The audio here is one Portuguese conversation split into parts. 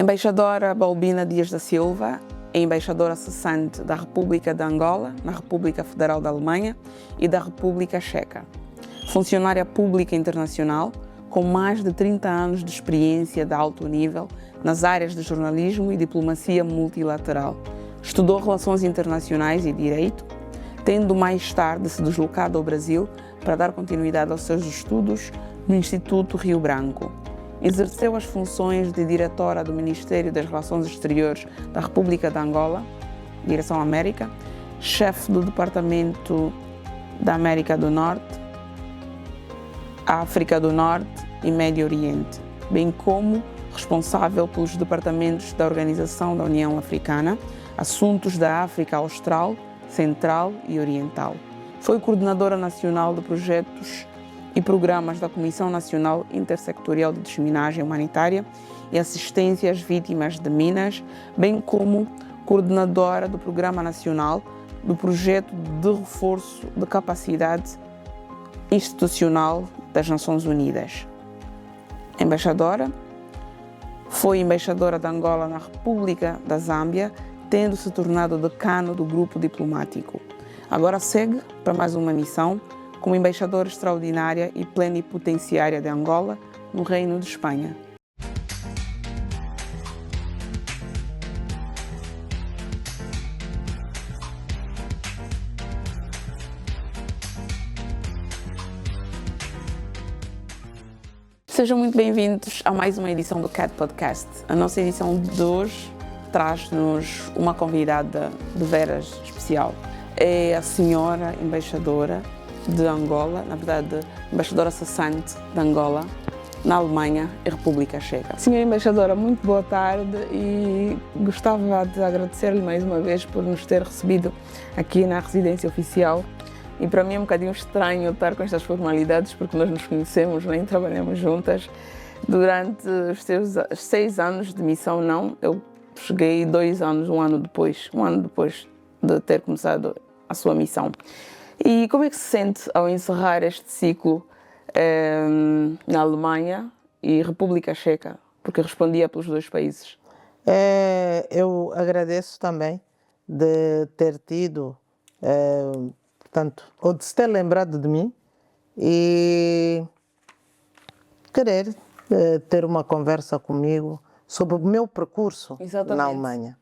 Embaixadora Balbina Dias da Silva é embaixadora cessante da República de Angola, na República Federal da Alemanha e da República Checa. Funcionária pública internacional, com mais de 30 anos de experiência de alto nível nas áreas de jornalismo e diplomacia multilateral. Estudou Relações Internacionais e Direito, tendo mais tarde se deslocado ao Brasil para dar continuidade aos seus estudos no Instituto Rio Branco. Exerceu as funções de diretora do Ministério das Relações Exteriores da República de Angola, Direção América, chefe do Departamento da América do Norte, África do Norte e Médio Oriente, bem como responsável pelos departamentos da Organização da União Africana, Assuntos da África Austral, Central e Oriental. Foi coordenadora nacional de projetos e programas da Comissão Nacional Intersectorial de Disseminagem Humanitária e Assistência às Vítimas de Minas, bem como coordenadora do Programa Nacional do Projeto de Reforço de Capacidade Institucional das Nações Unidas. Foi embaixadora de Angola na República da Zâmbia, tendo se tornado decano do grupo diplomático. Agora segue para mais uma missão como embaixadora extraordinária e plenipotenciária de Angola no Reino de Espanha. Sejam muito bem-vindos a mais uma edição do CAD Podcast. A nossa edição de hoje traz-nos uma convidada de veras especial. É a senhora embaixadora de Angola, na verdade, embaixadora cessante de Angola, na Alemanha e República Checa. Senhora embaixadora, muito boa tarde e gostava de agradecer-lhe mais uma vez por nos ter recebido aqui na residência oficial. E para mim é um bocadinho estranho estar com estas formalidades, porque nós nos conhecemos, nem trabalhamos juntas. Durante os seus 6 anos de missão, não, eu cheguei 2 anos, um ano depois de ter começado a sua missão. E como é que se sente ao encerrar este ciclo na Alemanha e República Checa? Porque respondia pelos 2 países. Eu agradeço também de ter tido, ou de se ter lembrado de mim e querer ter uma conversa comigo sobre o meu percurso na Alemanha.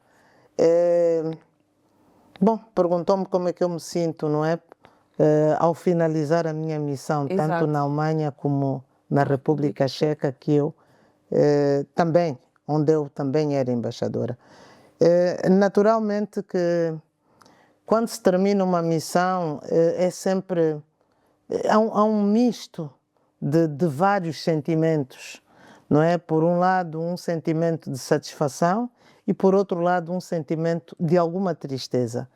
Bom, perguntou-me como é que eu me sinto, não é? Ao finalizar a minha missão, tanto na Alemanha como na República Checa, que eu também, onde eu também era embaixadora. Naturalmente que quando se termina uma missão, é sempre há um misto de vários sentimentos, não é? Por um lado, um sentimento de satisfação e, por outro lado, um sentimento de alguma tristeza.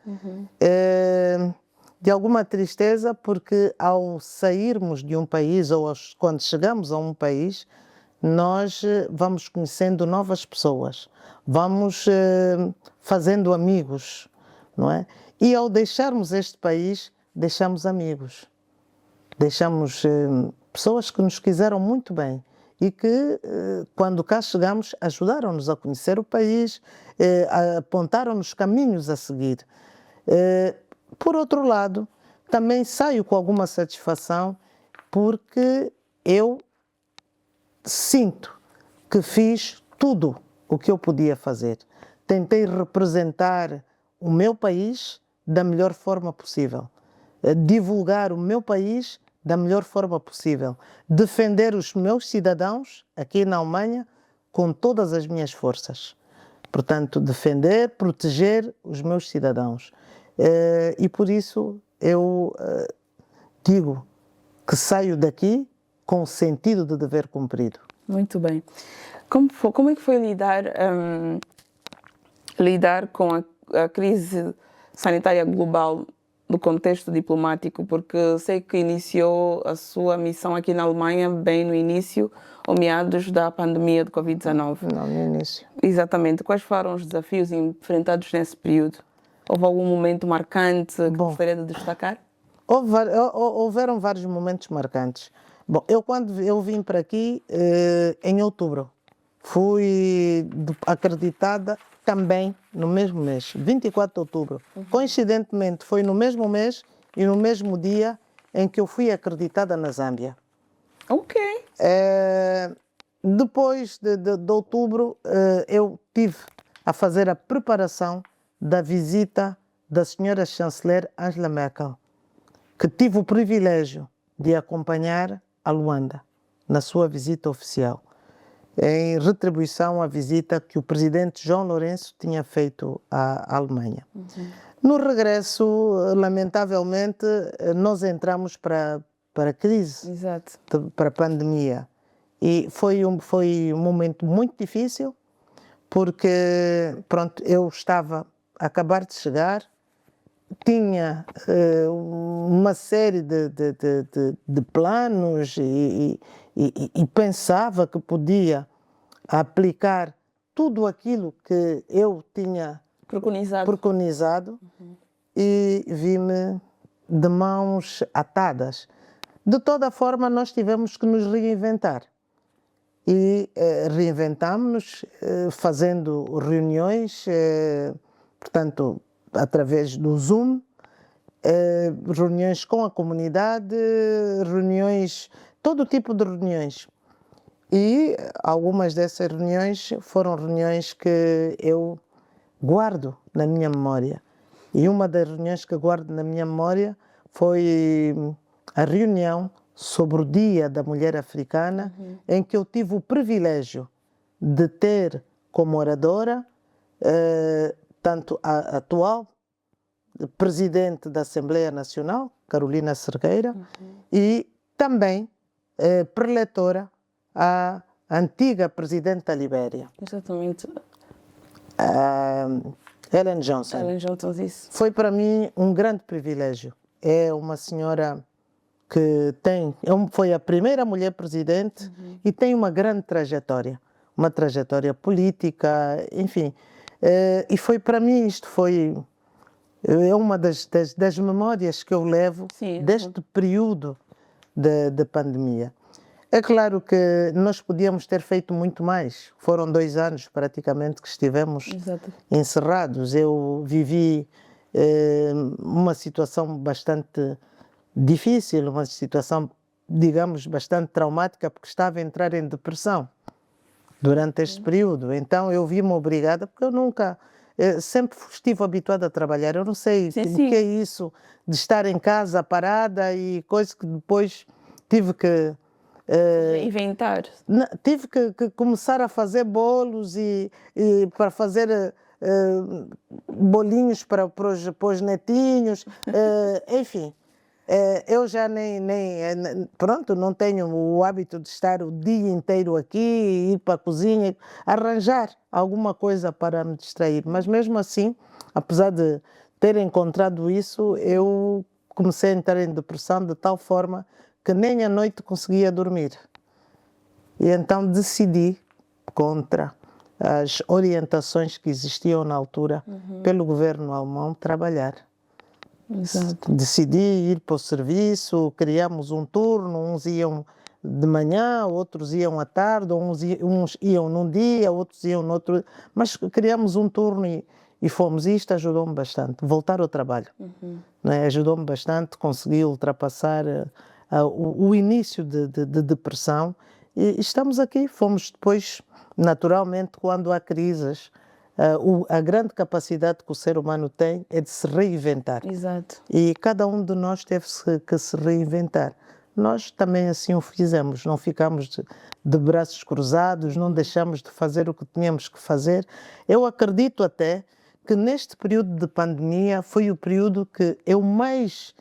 De alguma tristeza porque ao sairmos de um país ou quando chegamos a um país, nós vamos conhecendo novas pessoas, vamos fazendo amigos, não é? E ao deixarmos este país, deixamos amigos, deixamos pessoas que nos quiseram muito bem e que, quando cá chegamos, ajudaram-nos a conhecer o país, apontaram-nos caminhos a seguir. Por outro lado, também saio com alguma satisfação porque eu sinto que fiz tudo o que eu podia fazer. Tentei representar o meu país da melhor forma possível, divulgar o meu país da melhor forma possível, defender os meus cidadãos aqui na Alemanha com todas as minhas forças. Portanto, defender, proteger os meus cidadãos. E por isso eu digo que saio daqui com o sentido de dever cumprido. Muito bem. Como é que foi lidar com a crise sanitária global do contexto diplomático? Porque sei que iniciou a sua missão aqui na Alemanha bem no início, ou meados da pandemia de Covid-19. Não, no início. Exatamente. Quais foram os desafios enfrentados nesse período? Houve algum momento marcante que gostaria de destacar? Houveram vários momentos marcantes. Bom, quando eu vim para aqui em outubro fui acreditada também no mesmo mês, 24 de outubro. Coincidentemente, foi no mesmo mês e no mesmo dia em que eu fui acreditada na Zâmbia. Ok. Depois de outubro, eu tive a fazer a preparação da visita da senhora chanceler Angela Merkel, que tive o privilégio de acompanhar a Luanda na sua visita oficial, em retribuição à visita que o presidente João Lourenço tinha feito à Alemanha. No regresso, lamentavelmente, nós entramos para a crise, Exato. para a pandemia. E foi um momento muito difícil, porque pronto, eu estava a acabar de chegar, tinha uma série de planos e pensava que podia aplicar tudo aquilo que eu tinha preconizado e vi-me de mãos atadas. De toda forma, nós tivemos que nos reinventar. E reinventámos-nos fazendo reuniões, portanto, através do Zoom, reuniões com a comunidade, reuniões, todo tipo de reuniões. E algumas dessas reuniões foram reuniões que eu guardo na minha memória. E uma das reuniões que guardo na minha memória foi a reunião sobre o Dia da Mulher Africana, em que eu tive o privilégio de ter como oradora tanto a atual presidente da Assembleia Nacional, Carolina Cerqueira, e também preletora a antiga presidente da Libéria. Exatamente. Ellen Johnson. Ellen Johnson, isso. Foi para mim um grande privilégio. É uma senhora que foi a primeira mulher presidente e tem uma grande trajetória política, enfim. E foi para mim, é uma das memórias que eu levo deste período de pandemia. É claro que nós podíamos ter feito muito mais. Foram 2 anos praticamente que estivemos encerrados. Eu vivi uma situação bastante difícil, uma situação, digamos, bastante traumática, porque estava a entrar em depressão durante este período. Então eu vi-me obrigada, porque eu nunca, sempre estive habituada a trabalhar. Eu não sei o que é isso de estar em casa parada e coisa que depois tive que inventar. Tive que começar a fazer bolos e para fazer bolinhos para os netinhos, enfim. Eu já pronto, não tenho o hábito de estar o dia inteiro aqui, ir para a cozinha, arranjar alguma coisa para me distrair. Mas mesmo assim, apesar de ter encontrado isso, eu comecei a entrar em depressão de tal forma que nem à noite conseguia dormir. E então decidi, contra as orientações que existiam na altura pelo governo alemão, trabalhar. Exato. Decidi ir para o serviço, criamos um turno, uns iam de manhã, outros iam à tarde, uns iam num dia, outros iam no outro, mas criamos um turno e fomos. E isto ajudou-me bastante, voltar ao trabalho. Né? Ajudou-me bastante, consegui ultrapassar o início de depressão e estamos aqui. Fomos depois, naturalmente, quando há crises, a grande capacidade que o ser humano tem é de se reinventar. Exato. E cada um de nós teve que se reinventar. Nós também assim o fizemos, não ficamos de braços cruzados, não deixamos de fazer o que tínhamos que fazer. Eu acredito até que neste período de pandemia foi o período que eu mais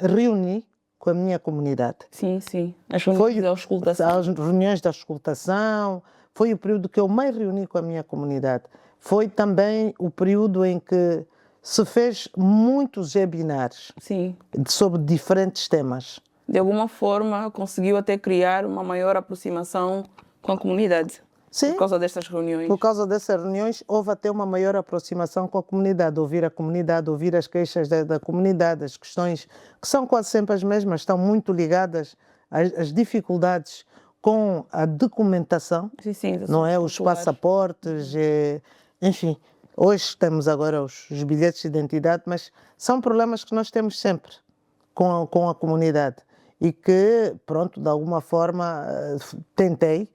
reuni com a minha comunidade. Sim, sim. As reuniões da auscultação. As reuniões da auscultação. Foi o período que eu mais reuni com a minha comunidade. Foi também o período em que se fez muitos webinars sobre diferentes temas. De alguma forma, conseguiu até criar uma maior aproximação com a comunidade. Sim. Por causa destas reuniões. Por causa dessas reuniões, houve até uma maior aproximação com a comunidade. Ouvir a comunidade, ouvir as queixas da comunidade, as questões que são quase sempre as mesmas, estão muito ligadas às dificuldades com a documentação, Sim, não é? Os passaportes, enfim. Hoje temos agora os bilhetes de identidade, mas são problemas que nós temos sempre com a comunidade e que, pronto, de alguma forma tentei,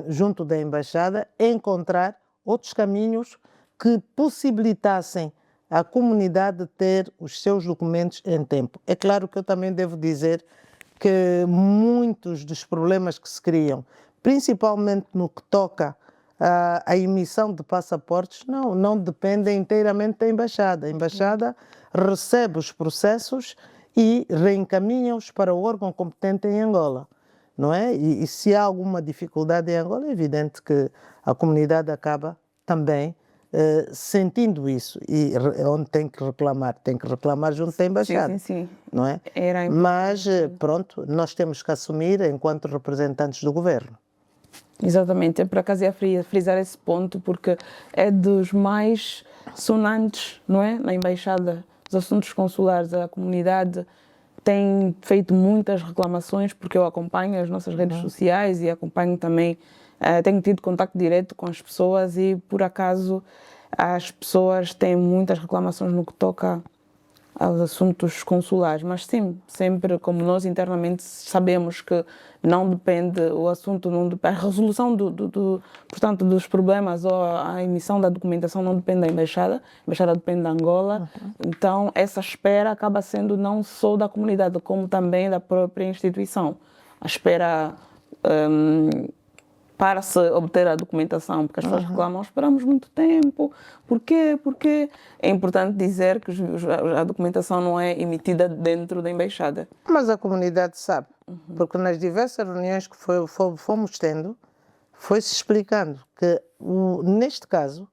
junto da Embaixada, encontrar outros caminhos que possibilitassem a comunidade ter os seus documentos em tempo. É claro que eu também devo dizer que muitos dos problemas que se criam, principalmente no que toca à emissão de passaportes, não dependem inteiramente da Embaixada. A Embaixada recebe os processos e reencaminha-os para o órgão competente em Angola, não é? E se há alguma dificuldade em Angola, é evidente que a comunidade acaba também sentindo isso, e onde tem que reclamar junto da Embaixada, sim. não é? Mas pronto, nós temos que assumir enquanto representantes do governo. Exatamente, eu por acaso ia frisar esse ponto porque é dos mais sonantes, não é? Na Embaixada, os assuntos consulares, a comunidade tem feito muitas reclamações, porque eu acompanho as nossas redes sociais e acompanho também, tenho tido contato direto com as pessoas e por acaso as pessoas têm muitas reclamações no que toca aos assuntos consulares, mas sim, sempre como nós internamente sabemos que não depende, o assunto não depende, a resolução portanto, dos problemas ou a emissão da documentação não depende da Embaixada, a Embaixada depende da Angola, então essa espera acaba sendo não só da comunidade, como também da própria instituição. A espera para se obter a documentação, porque as pessoas reclamam, esperamos muito tempo, porquê? Porque é importante dizer que a documentação não é emitida dentro da Embaixada. Mas a comunidade sabe, porque nas diversas reuniões que fomos tendo, foi-se explicando que, neste caso,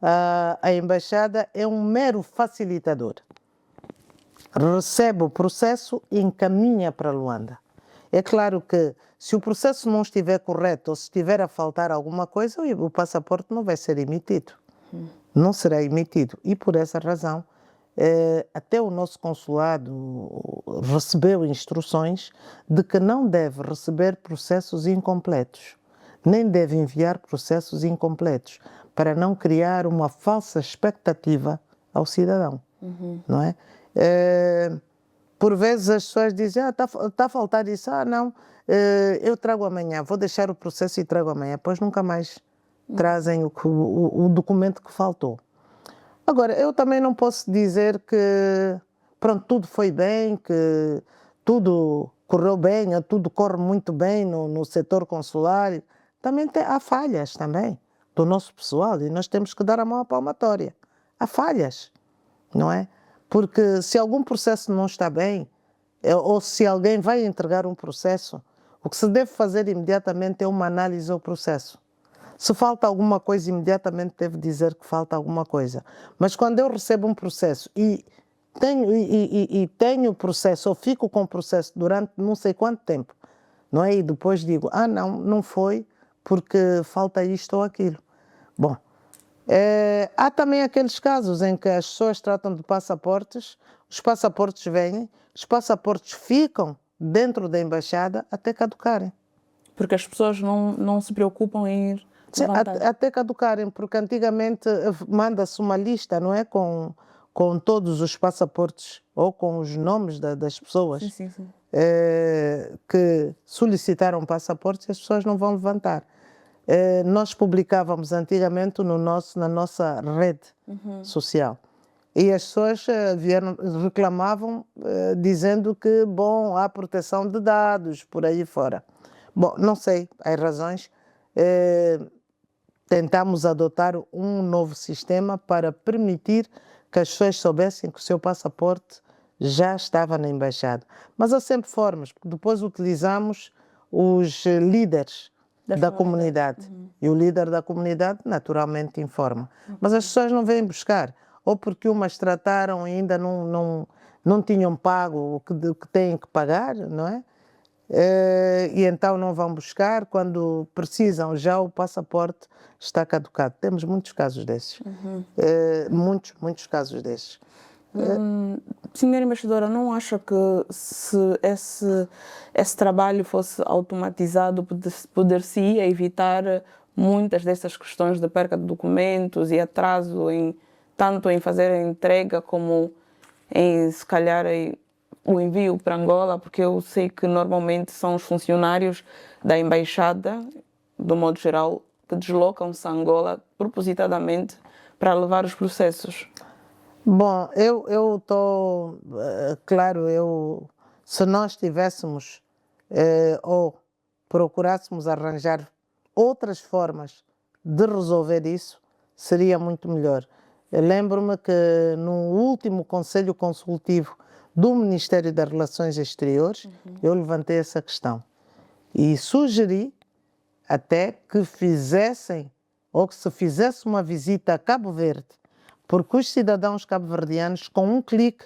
a Embaixada é um mero facilitador. Recebe o processo e encaminha para Luanda. É claro que, se o processo não estiver correto ou se estiver a faltar alguma coisa, o passaporte não vai ser emitido. Não será emitido. E por essa razão, até o nosso consulado recebeu instruções de que não deve receber processos incompletos, nem deve enviar processos incompletos, para não criar uma falsa expectativa ao cidadão, não é? Por vezes as pessoas dizem, está a faltar isso, não, eu trago amanhã, vou deixar o processo e trago amanhã, pois nunca mais trazem o documento que faltou. Agora, eu também não posso dizer que, pronto, tudo foi bem, que tudo correu bem, ou tudo corre muito bem no setor consular. Também há falhas também do nosso pessoal e nós temos que dar a mão à palmatória. Há falhas, não é? Porque se algum processo não está bem, ou se alguém vai entregar um processo, o que se deve fazer imediatamente é uma análise ao processo. Se falta alguma coisa, imediatamente deve dizer que falta alguma coisa. Mas quando eu recebo um processo e tenho o processo, ou fico com o processo durante não sei quanto tempo, não é? E depois digo, não foi porque falta isto ou aquilo. Bom, há também aqueles casos em que as pessoas tratam de passaportes, os passaportes vêm, os passaportes ficam dentro da Embaixada até caducarem. Porque as pessoas não se preocupam em ir levantar. Até caducarem, porque antigamente manda-se uma lista, não é? Com todos os passaportes ou com os nomes das pessoas Sim. que solicitaram passaportes e as pessoas não vão levantar. Nós publicávamos antigamente na nossa rede social e as pessoas reclamavam dizendo que, bom, há proteção de dados por aí fora. Bom, não sei as razões. Tentamos adotar um novo sistema para permitir que as pessoas soubessem que o seu passaporte já estava na Embaixada. Mas há sempre formas, porque depois utilizamos os líderes da comunidade. E o líder da comunidade naturalmente informa. Mas as pessoas não vêm buscar, ou porque umas trataram e ainda não tinham pago o que têm que pagar, não é? E então não vão buscar, quando precisam já o passaporte está caducado. Temos muitos casos desses. Muitos casos desses. Senhora embaixadora, não acha que se esse trabalho fosse automatizado, poder-se-ia evitar muitas dessas questões de perca de documentos e atraso tanto em fazer a entrega como em, se calhar, o envio para Angola, porque eu sei que normalmente são os funcionários da embaixada, do modo geral, que deslocam-se a Angola propositadamente para levar os processos. Bom, eu estou, claro, se nós tivéssemos ou procurássemos arranjar outras formas de resolver isso, seria muito melhor. Eu lembro-me que no último Conselho Consultivo do Ministério das Relações Exteriores, eu levantei essa questão e sugeri até que fizessem, ou que se fizesse uma visita a Cabo Verde, porque os cidadãos cabo-verdianos, com um clique,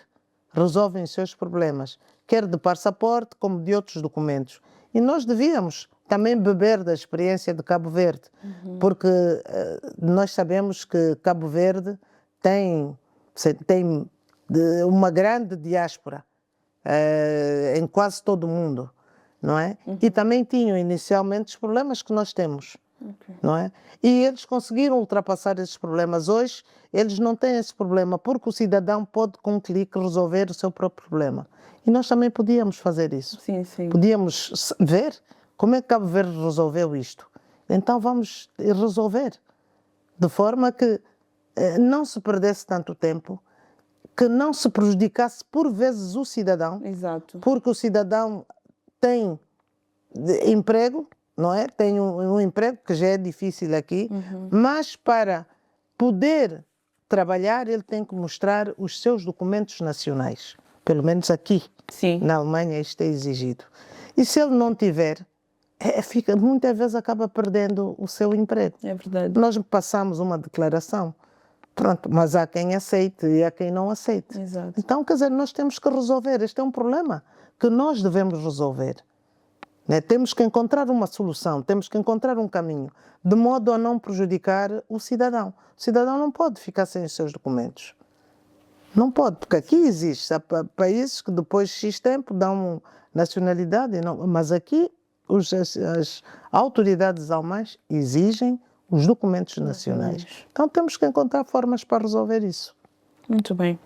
resolvem os seus problemas, quer de passaporte como de outros documentos. E nós devíamos também beber da experiência de Cabo Verde, porque nós sabemos que Cabo Verde tem uma grande diáspora em quase todo o mundo, não é? E também tinham inicialmente os problemas que nós temos. Não é? E eles conseguiram ultrapassar esses problemas. Hoje, eles não têm esse problema, porque o cidadão pode, com um clique, resolver o seu próprio problema. E nós também podíamos fazer isso. Sim, sim. Podíamos ver como é que Cabo Verde resolveu isto. Então vamos resolver, de forma que não se perdesse tanto tempo, que não se prejudicasse por vezes o cidadão. Exato. Porque o cidadão tem emprego, não é? Tem um emprego que já é difícil aqui, mas para poder trabalhar ele tem que mostrar os seus documentos nacionais. Pelo menos aqui, Sim. Na Alemanha, isto é exigido. E se ele não tiver, muitas vezes acaba perdendo o seu emprego. É verdade. Nós passamos uma declaração, pronto, mas há quem aceite e há quem não aceite. Exato. Então, quer dizer, nós temos que resolver. Este é um problema que nós devemos resolver. Temos que encontrar uma solução, temos que encontrar um caminho, de modo a não prejudicar o cidadão. O cidadão não pode ficar sem os seus documentos. Não pode, porque aqui existe. Há países que depois de X tempo dão nacionalidade, mas aqui as autoridades alemãs exigem os documentos nacionais. Então temos que encontrar formas para resolver isso. Muito bem.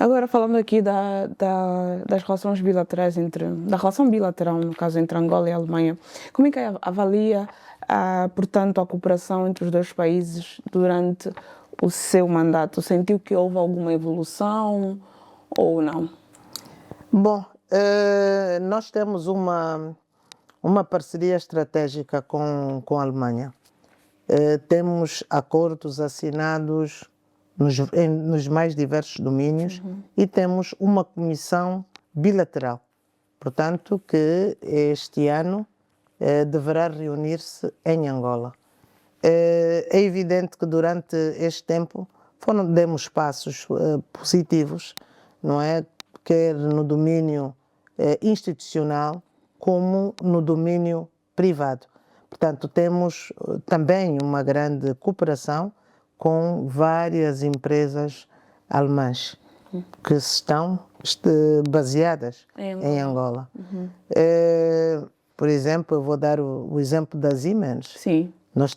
Agora, falando aqui das relações bilaterais da relação bilateral, no caso, entre Angola e a Alemanha, como é que avalia, portanto, a cooperação entre os dois países durante o seu mandato? Sentiu que houve alguma evolução ou não? Bom, nós temos uma parceria estratégica com a Alemanha. Temos acordos assinados nos mais diversos domínios e temos uma comissão bilateral, portanto, que este ano deverá reunir-se em Angola. É evidente que durante este tempo demos passos positivos, não é? Quer no domínio institucional como no domínio privado. Portanto, temos também uma grande cooperação com várias empresas alemãs que estão baseadas em Angola. Por exemplo, eu vou dar o exemplo da Siemens. Sim. Nós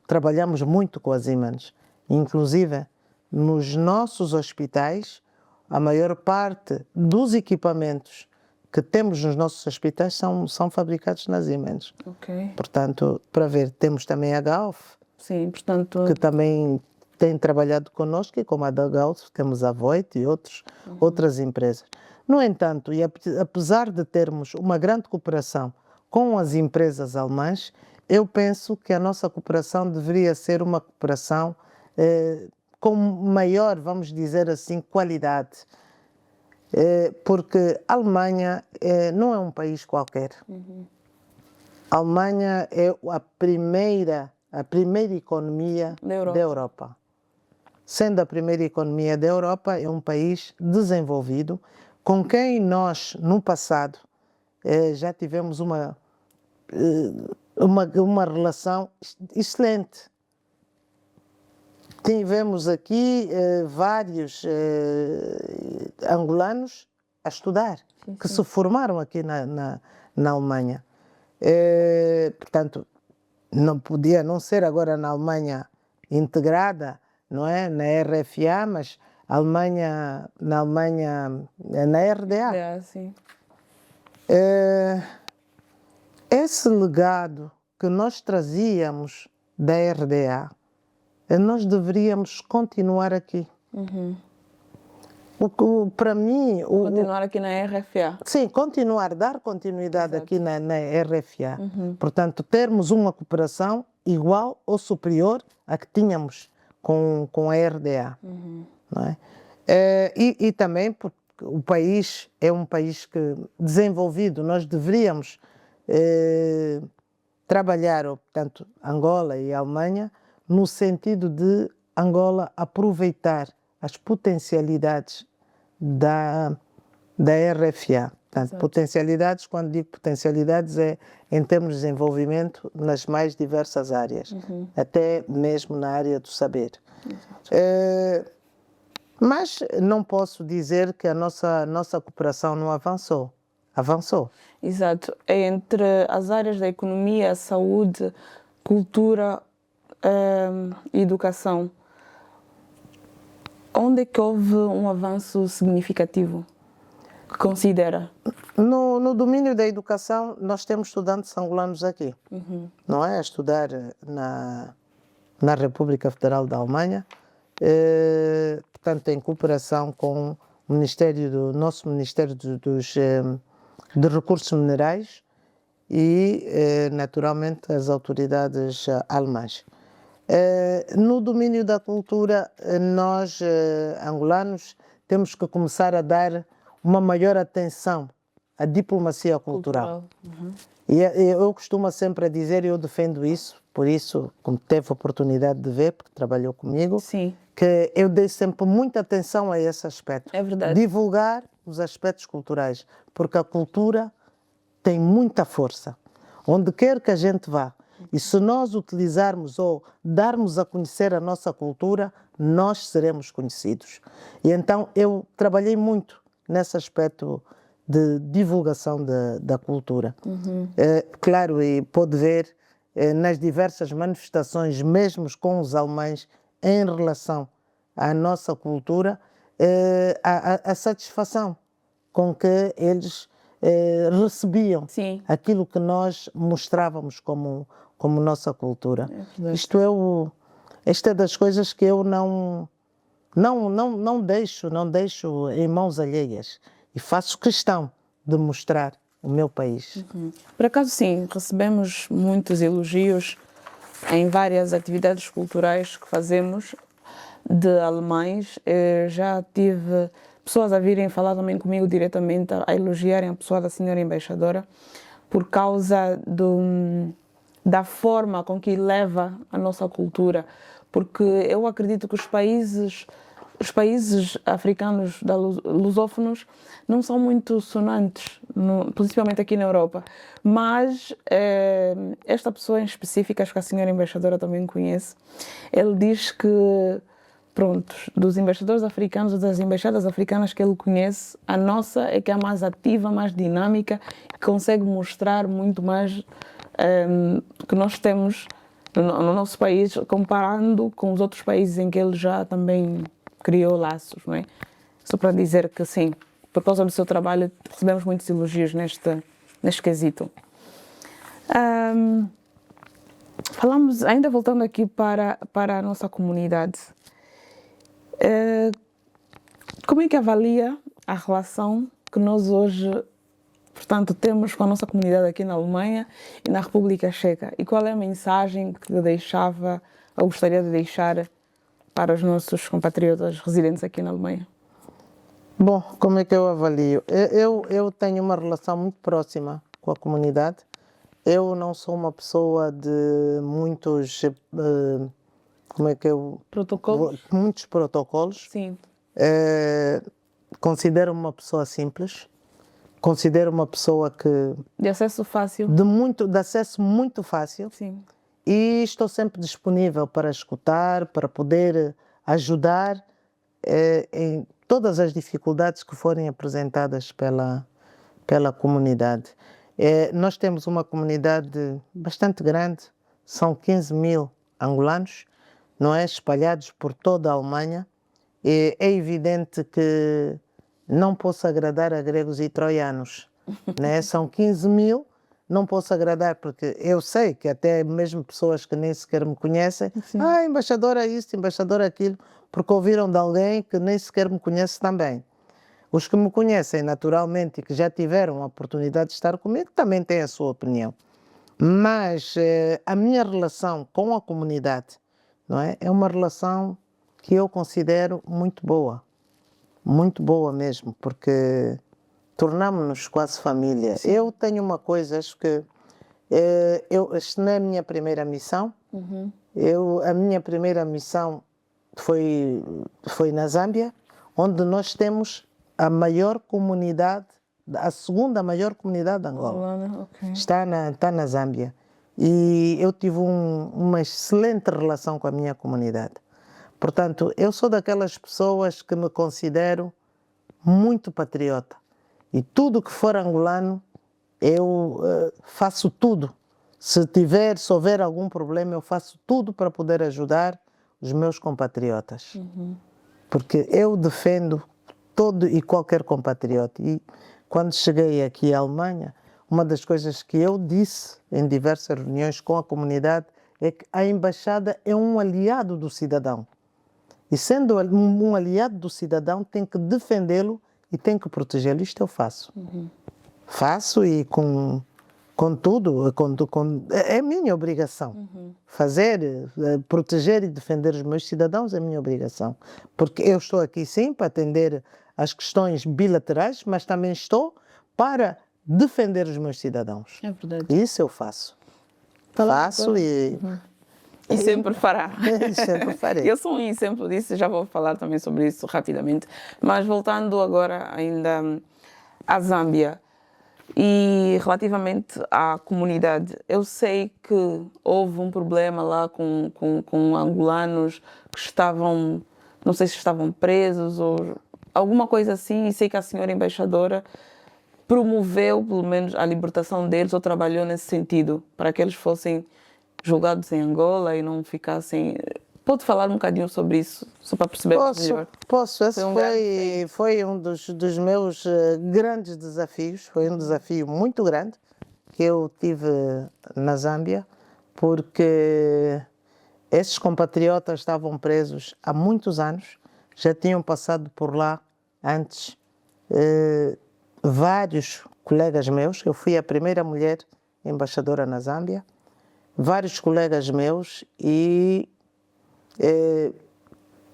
trabalhamos muito com a Siemens. Inclusive, nos nossos hospitais, a maior parte dos equipamentos que temos nos nossos hospitais são fabricados na Siemens. Ok. Portanto, para ver, temos também a Gauff, Sim, portanto... que também tem trabalhado connosco, e como a da Gauff, temos a Voith e outras empresas. No entanto, e apesar de termos uma grande cooperação com as empresas alemãs, eu penso que a nossa cooperação deveria ser uma cooperação com maior, vamos dizer assim, qualidade. Porque a Alemanha não é um país qualquer. A Alemanha é a primeira economia da Europa. Sendo a primeira economia da Europa, é um país desenvolvido, com quem nós, no passado, já tivemos uma relação excelente. tivemos aqui vários angolanos a estudar, que se formaram aqui na Alemanha. Portanto, não podia não ser agora na Alemanha integrada, não é? Na RFA, mas na Alemanha, na RDA. Sim. Esse legado que nós trazíamos da RDA, nós deveríamos continuar aqui. Para mim... Continuar aqui na RFA. Sim, dar continuidade Exato. aqui na RFA. Portanto, termos uma cooperação igual ou superior à que tínhamos com a RDA. Não é? E também porque o país é um país desenvolvido, nós deveríamos trabalhar, portanto, Angola e Alemanha, no sentido de Angola aproveitar as potencialidades da RFA. Portanto, potencialidades, quando digo potencialidades, é em termos de desenvolvimento nas mais diversas áreas, até mesmo na área do saber. Mas não posso dizer que a nossa cooperação não avançou. Avançou. Exato. Entre as áreas da economia, saúde, cultura e educação, onde é que houve um avanço significativo que considera? No domínio da educação, nós temos estudantes angolanos aqui, não é? A estudar na República Federal da Alemanha, portanto, em cooperação com o nosso Ministério dos Recursos Minerais e, naturalmente, as autoridades alemãs. No domínio da cultura, nós, angolanos, temos que começar a dar uma maior atenção à diplomacia cultural. E eu costumo sempre dizer, e eu defendo isso, por isso, como teve a oportunidade de ver, porque trabalhou comigo, Sim. que eu dei sempre muita atenção a esse aspecto. É verdade. Divulgar os aspectos culturais, porque a cultura tem muita força. Onde quer que a gente vá, e se nós utilizarmos ou darmos a conhecer a nossa cultura, nós seremos conhecidos. E então eu trabalhei muito nesse aspecto de divulgação da cultura. Claro, e pode ver nas diversas manifestações, mesmo com os alemães, em relação à nossa cultura, a satisfação com que eles recebiam Sim. aquilo que nós mostrávamos como nossa cultura. Esta é das coisas que eu não deixo em mãos alheias e faço questão de mostrar o meu país. Por acaso, sim, recebemos muitos elogios em várias atividades culturais que fazemos de alemães. Eu já tive pessoas a virem falar também comigo diretamente, a elogiarem a pessoa da senhora embaixadora por causa da forma com que leva a nossa cultura, porque eu acredito que os países africanos lusófonos não são muito sonantes, principalmente aqui na Europa, mas esta pessoa em específico, acho que a senhora embaixadora também conhece, ele diz que, pronto, dos embaixadores africanos, das embaixadas africanas que ele conhece, a nossa é que é a mais ativa, mais dinâmica, que consegue mostrar muito mais que nós temos no nosso país, comparando com os outros países em que ele já também criou laços, não é? Só para dizer que, sim, por causa do seu trabalho, recebemos muitos elogios neste quesito. Falamos, ainda voltando aqui para a nossa comunidade, como é que avalia a relação que nós hoje, portanto, temos com a nossa comunidade aqui na Alemanha e na República Checa? E qual é a mensagem que eu gostaria de deixar para os nossos compatriotas residentes aqui na Alemanha? Bom, como é que eu avalio? Eu tenho uma relação muito próxima com a comunidade. Eu não sou uma pessoa de muitos... Protocolos? Muitos protocolos. Sim. Considero-me uma pessoa simples. Considero uma pessoa que... De acesso fácil. De acesso muito fácil. Sim. e estou sempre disponível para escutar, para poder ajudar em todas as dificuldades que forem apresentadas pela comunidade. Nós temos uma comunidade bastante grande, são 15.000 angolanos, não é? Espalhados por toda a Alemanha. É evidente que não posso agradar a gregos e troianos, né? São 15.000, não posso agradar porque eu sei que até mesmo pessoas que nem sequer me conhecem, embaixadora isto, embaixadora aquilo, porque ouviram de alguém que nem sequer me conhece também. Os que me conhecem naturalmente e que já tiveram a oportunidade de estar comigo também têm a sua opinião. Mas a minha relação com a comunidade, não é? É uma relação que eu considero muito boa mesmo, porque tornamos-nos quase família. Sim. Eu tenho uma coisa, acho que esta não é a minha primeira missão. A minha primeira missão foi na Zâmbia, onde nós temos a maior comunidade, a segunda maior comunidade de Angola. Okay. Está na Zâmbia. E eu tive uma excelente relação com a minha comunidade. Portanto, eu sou daquelas pessoas que me considero muito patriota. E tudo que for angolano, eu faço tudo. Se houver algum problema, eu faço tudo para poder ajudar os meus compatriotas. Porque eu defendo todo e qualquer compatriota. E quando cheguei aqui à Alemanha, uma das coisas que eu disse em diversas reuniões com a comunidade é que a embaixada é um aliado do cidadão. E sendo um aliado do cidadão, tem que defendê-lo e tem que protegê-lo. Isto eu faço. Faço e com tudo, é minha obrigação. Proteger e defender os meus cidadãos é minha obrigação. Porque eu estou aqui sim para atender as questões bilaterais, mas também estou para defender os meus cidadãos. É verdade. Isso eu faço. Faço e sempre fará. Sempre farei. Eu sou um exemplo disso, já vou falar também sobre isso rapidamente. Mas voltando agora ainda à Zâmbia e relativamente à comunidade, eu sei que houve um problema lá com angolanos que estavam, não sei se estavam presos ou alguma coisa assim, e sei que a senhora embaixadora promoveu pelo menos a libertação deles ou trabalhou nesse sentido, para que eles fossem julgados em Angola e não ficassem... Pode falar um bocadinho sobre isso, só para perceber melhor? Posso. Esse foi um dos meus grandes desafios, foi um desafio muito grande que eu tive na Zâmbia, porque esses compatriotas estavam presos há muitos anos, já tinham passado por lá antes vários colegas meus. Eu fui a primeira mulher embaixadora na Zâmbia, vários colegas meus, e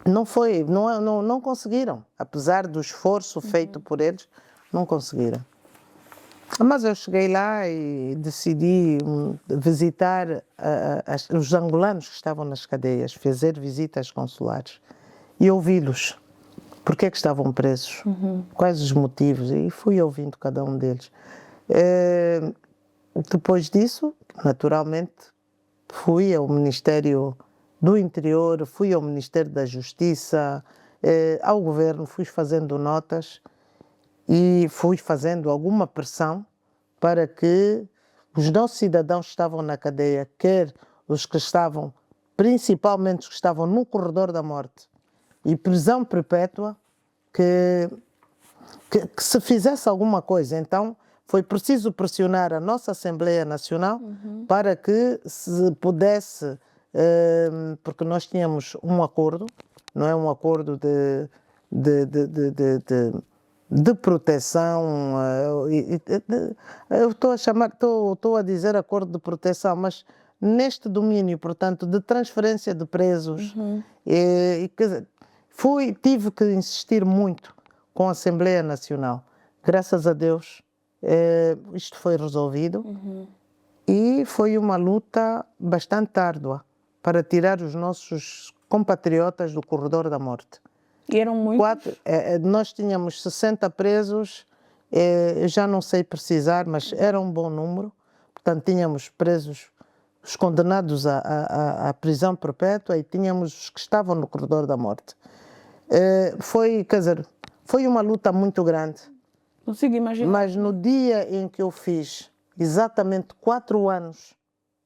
não conseguiram, apesar do esforço feito por eles, não conseguiram. Mas eu cheguei lá e decidi visitar os angolanos que estavam nas cadeias, fazer visitas consulares e ouvi-los. Por que estavam presos? Quais os motivos? E fui ouvindo cada um deles. Depois disso, naturalmente, fui ao Ministério do Interior, fui ao Ministério da Justiça, ao Governo, fui fazendo notas e fui fazendo alguma pressão para que os nossos cidadãos que estavam na cadeia, quer os que estavam, principalmente os que estavam no corredor da morte, e prisão perpétua, que se fizesse alguma coisa. Então, foi preciso pressionar a nossa Assembleia Nacional para que se pudesse, porque nós tínhamos um acordo, não é um acordo de proteção, eu estou a dizer acordo de proteção, mas neste domínio, portanto, de transferência de presos, tive que insistir muito com a Assembleia Nacional. Graças a Deus, isto foi resolvido e foi uma luta bastante árdua para tirar os nossos compatriotas do corredor da morte. E eram muitos? Nós tínhamos 60 presos, já não sei precisar, mas era um bom número. Portanto, tínhamos presos os condenados à prisão perpétua e tínhamos os que estavam no corredor da morte. Quer dizer, foi uma luta muito grande. Consigo imaginar. Mas no dia em que eu fiz exatamente 4 anos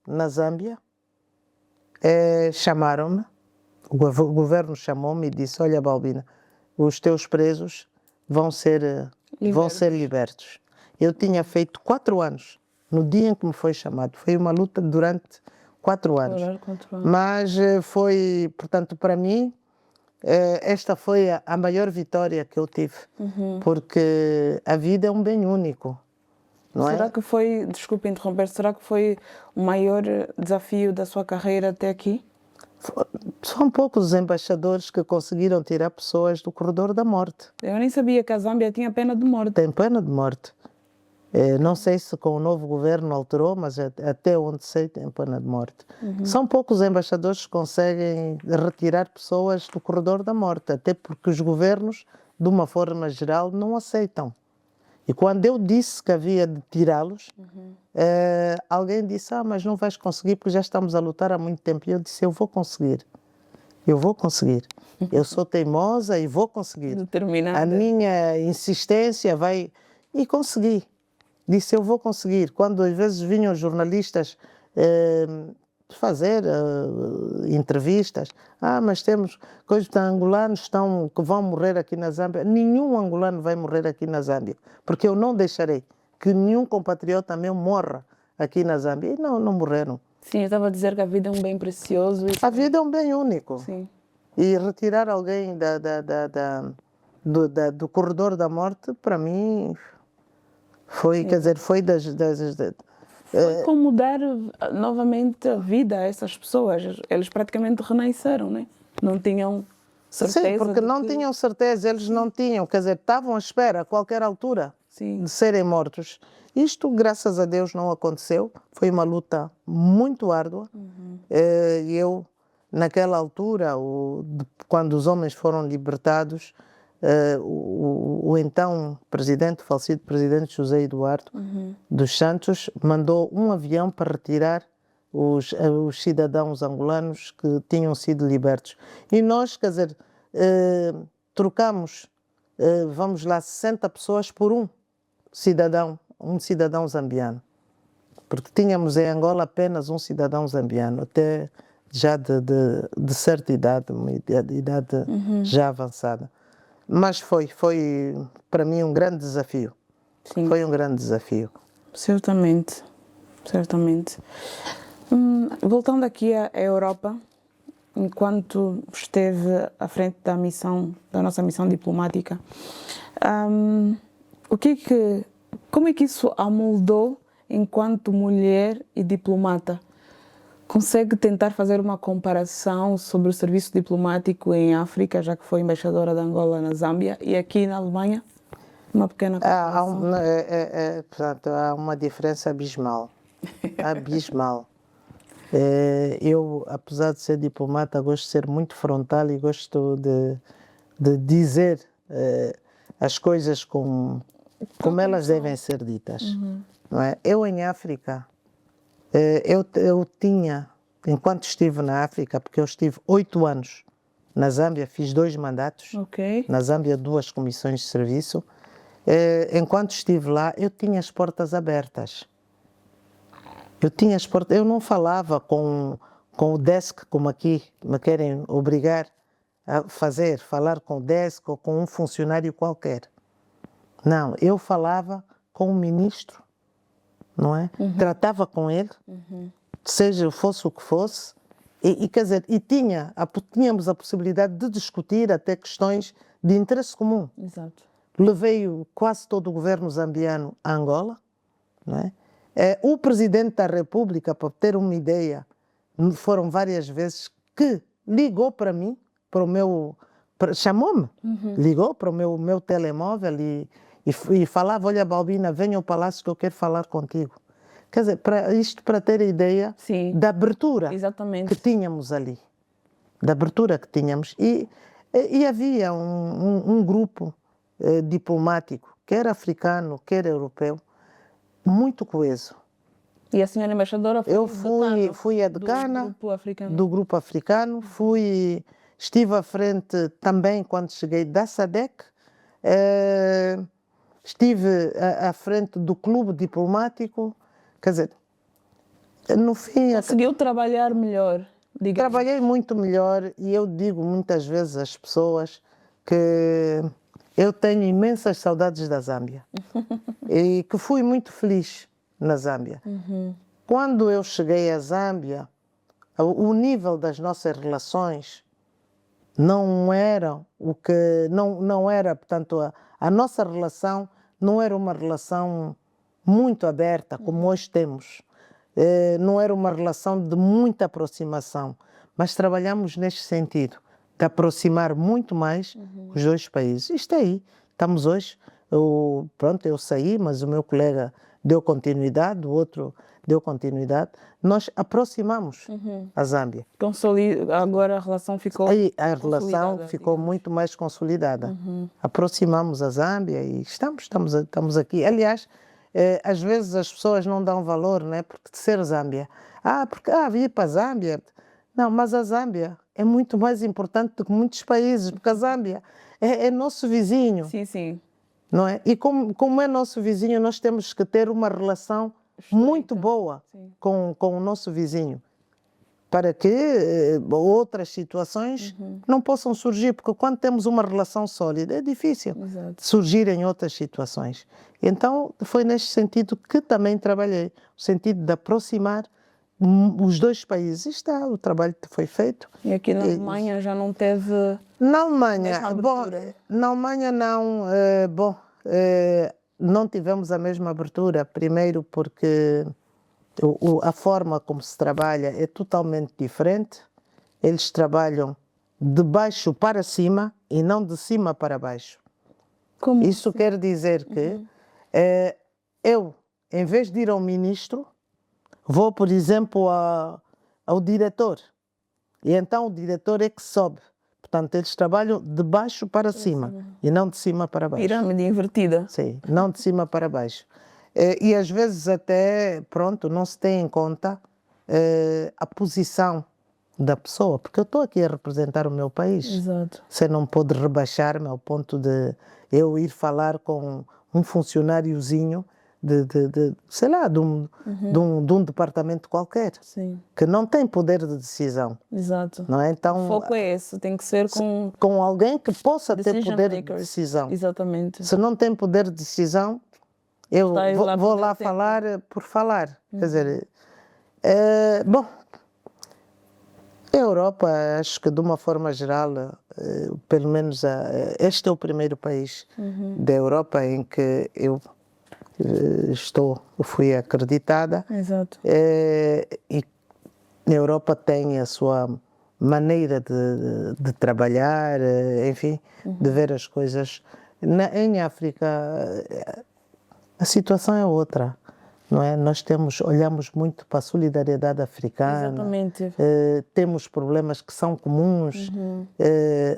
na Zâmbia, chamaram-me, o governo chamou-me e disse: olha, Balbina, os teus presos vão ser libertos. Eu tinha feito 4 anos, no dia em que me foi chamado. Foi uma luta durante 4 anos. Mas foi, portanto, para mim, esta foi a maior vitória que eu tive. Porque a vida é um bem único. Será que foi, desculpe interromper, será que foi o maior desafio da sua carreira até aqui? São poucos os embaixadores que conseguiram tirar pessoas do corredor da morte. Eu nem sabia que a Zâmbia tinha pena de morte. Tem pena de morte. Não sei se com o novo governo alterou, mas até onde sei tem pena de morte. São poucos embaixadores que conseguem retirar pessoas do corredor da morte, até porque os governos, de uma forma geral, não aceitam. E quando eu disse que havia de tirá-los, alguém disse: mas não vais conseguir porque já estamos a lutar há muito tempo. E eu disse: eu vou conseguir. Eu vou conseguir. Eu sou teimosa e vou conseguir. Determinada. A minha insistência vai... E consegui. Disse: eu vou conseguir. Quando às vezes vinham jornalistas fazer entrevistas, mas temos coisas de angolanos que vão morrer aqui na Zâmbia. Nenhum angolano vai morrer aqui na Zâmbia, porque eu não deixarei que nenhum compatriota meu morra aqui na Zâmbia. E não morreram. Sim, eu estava a dizer que a vida é um bem precioso. A vida é um bem único. Sim. E retirar alguém do corredor da morte, para mim, foi, quer dizer, foi Foi como dar novamente a vida a essas pessoas. Eles praticamente renasceram, né? Não tinham certeza. Sim, porque não tinham certeza, eles não tinham, quer dizer, estavam à espera a qualquer altura de serem mortos. Isto, graças a Deus, não aconteceu. Foi uma luta muito árdua. E eu, naquela altura, quando os homens foram libertados, o então presidente, o falecido presidente José Eduardo dos Santos, mandou um avião para retirar os cidadãos angolanos que tinham sido libertos. E nós, quer dizer, trocamos, vamos lá, 60 pessoas por um cidadão zambiano. Porque tínhamos em Angola apenas um cidadão zambiano, até já de certa idade, uma idade já avançada. Mas foi para mim um grande desafio. Sim. Foi um grande desafio. Certamente, certamente. Voltando aqui à Europa, enquanto esteve à frente da nossa missão diplomática, como é que isso a moldou enquanto mulher e diplomata? Consegue tentar fazer uma comparação sobre o serviço diplomático em África, já que foi embaixadora de Angola na Zâmbia, e aqui na Alemanha? Uma pequena comparação. Portanto, há uma diferença abismal. Abismal. Eu, apesar de ser diplomata, gosto de ser muito frontal e gosto de dizer as coisas como elas devem ser ditas. Não é? Eu, em África, eu tinha, enquanto estive na África, porque eu estive 8 anos na Zâmbia, fiz 2 mandatos, na Zâmbia 2 comissões de serviço, enquanto estive lá, eu tinha as portas abertas. Eu não falava com o desk, como aqui me querem obrigar a falar com o desk ou com um funcionário qualquer. Não, eu falava com o ministro, não é? Tratava com ele, fosse o que fosse, quer dizer, tínhamos a possibilidade de discutir até questões de interesse comum. Exato. Levei quase todo o governo zambiano a Angola, não é? O presidente da República, para ter uma ideia, foram várias vezes que ligou para mim, chamou-me, ligou para o meu telemóvel e falava: olha, Balbina, venha ao palácio que eu quero falar contigo. Quer dizer, para ter a ideia da abertura que tínhamos ali. Da abertura que tínhamos. E havia um grupo diplomático, quer africano, quer europeu, muito coeso. E a senhora embaixadora foi Eu fui a decana do grupo africano. do grupo africano, estive à frente também quando cheguei da SADC, estive à frente do clube diplomático, quer dizer, no fim... Conseguiu trabalhar melhor, digamos. Trabalhei muito melhor e eu digo muitas vezes às pessoas que eu tenho imensas saudades da Zâmbia e que fui muito feliz na Zâmbia. Quando eu cheguei à Zâmbia, o nível das nossas relações não era o que não era, portanto, a nossa relação não era uma relação muito aberta como hoje temos. Não era uma relação de muita aproximação, mas trabalhamos neste sentido, de aproximar muito mais os dois países. Isto aí, estamos hoje, eu saí, mas o meu colega deu continuidade, o outro deu continuidade. Nós aproximamos a Zâmbia. Agora a relação ficou Aí a relação ficou digamos. muito mais consolidada. Aproximamos a Zâmbia e estamos aqui. Aliás, às vezes as pessoas não dão valor, né? Porque de ser Zâmbia. Vir para a Zâmbia. Não, mas a Zâmbia é muito mais importante do que muitos países, porque a Zâmbia é nosso vizinho. Sim, sim. Não é? E como é nosso vizinho, nós temos que ter uma relação muito boa com o nosso vizinho, para que outras situações não possam surgir, porque quando temos uma relação sólida é difícil surgirem outras situações. Então foi neste sentido que também trabalhei, o sentido de aproximar os dois países. O trabalho que foi feito. E aqui na Alemanha já não teve... Na Alemanha, na Alemanha não, não tivemos a mesma abertura, primeiro porque a forma como se trabalha é totalmente diferente. Eles trabalham de baixo para cima e não de cima para baixo. Como Isso assim? quer dizer que eu, em vez de ir ao ministro, vou, por exemplo, ao diretor. E então o diretor é que sobe. Portanto, eles trabalham de baixo para cima e não de cima para baixo. Pirâmide invertida. Sim, não de cima para baixo. E às vezes até, não se tem em conta a posição da pessoa, porque eu estou aqui a representar o meu país. Exato. Você não pode rebaixar-me ao ponto de eu ir falar com um funcionáriozinho sei lá, de um departamento qualquer, que não tem poder de decisão. Exato. Não é? Então, o foco é esse, tem que ser com alguém que possa ter poder de decisão. Exatamente. Se não tem poder de decisão, eu vou lá falar por falar. Quer dizer, a Europa, acho que de uma forma geral, pelo menos este é o primeiro país da Europa em que eu fui acreditada. Exato. E a Europa tem a sua maneira de trabalhar, enfim, de ver as coisas. Em África, a situação é outra, não é? Nós olhamos muito para a solidariedade africana. Exatamente. Temos problemas que são comuns.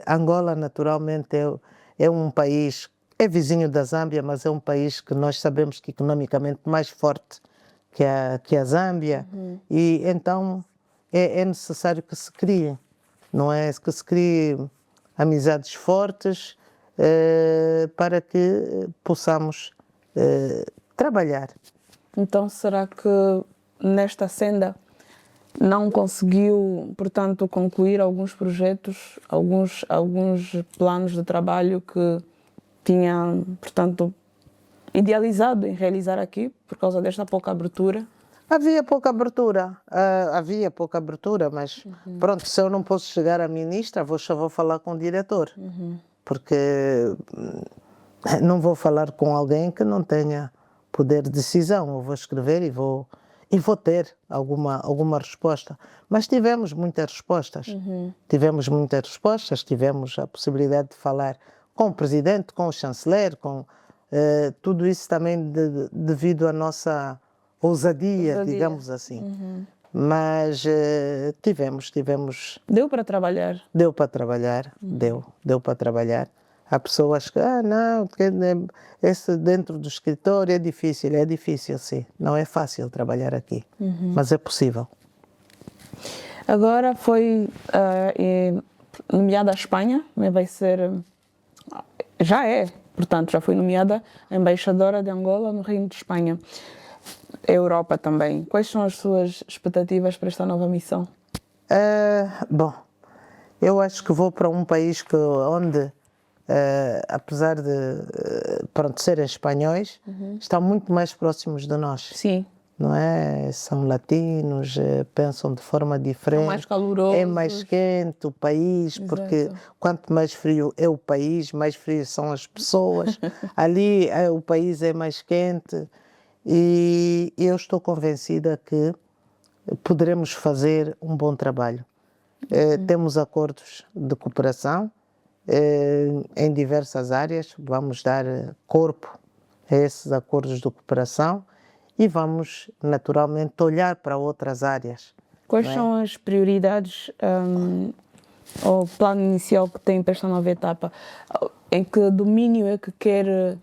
Angola, naturalmente, é um país... É vizinho da Zâmbia, mas é um país que nós sabemos que economicamente mais forte que a Zâmbia. E então é necessário que se crie, não é? Que se crie amizades fortes para que possamos trabalhar. Então será que nesta senda não conseguiu, portanto, concluir alguns projetos, alguns planos de trabalho que tinha, portanto, idealizado em realizar aqui, por causa desta pouca abertura? Havia pouca abertura, mas pronto, se eu não posso chegar à ministra, só vou falar com o diretor, porque não vou falar com alguém que não tenha poder de decisão. Eu vou escrever e vou ter alguma resposta. Mas tivemos muitas respostas. Tivemos a possibilidade de falar com o presidente, com o chanceler, com tudo isso também devido à nossa ousadia, digamos assim. Mas tivemos... Deu para trabalhar? Deu para trabalhar, deu para trabalhar. Há pessoas que, não, esse dentro do escritório é difícil sim, não é fácil trabalhar aqui, mas é possível. Agora foi nomeada a Espanha, vai ser, já é, portanto, já foi nomeada a embaixadora de Angola no Reino de Espanha, a Europa também. Quais são as suas expectativas para esta nova missão? Bom, eu acho que vou para um país onde, apesar de serem espanhóis, estão muito mais próximos de nós. Sim. Não é? São latinos, pensam de forma diferente. São mais calorosos. É mais quente o país, porque quanto mais frio é o país, mais frias são as pessoas. Ali o país é mais quente e eu estou convencida que poderemos fazer um bom trabalho. Temos acordos de cooperação em diversas áreas, vamos dar corpo a esses acordos de cooperação e vamos, naturalmente, olhar para outras áreas. Quais são as prioridades ou plano inicial que tem para esta nova etapa? Em que domínio é que quer,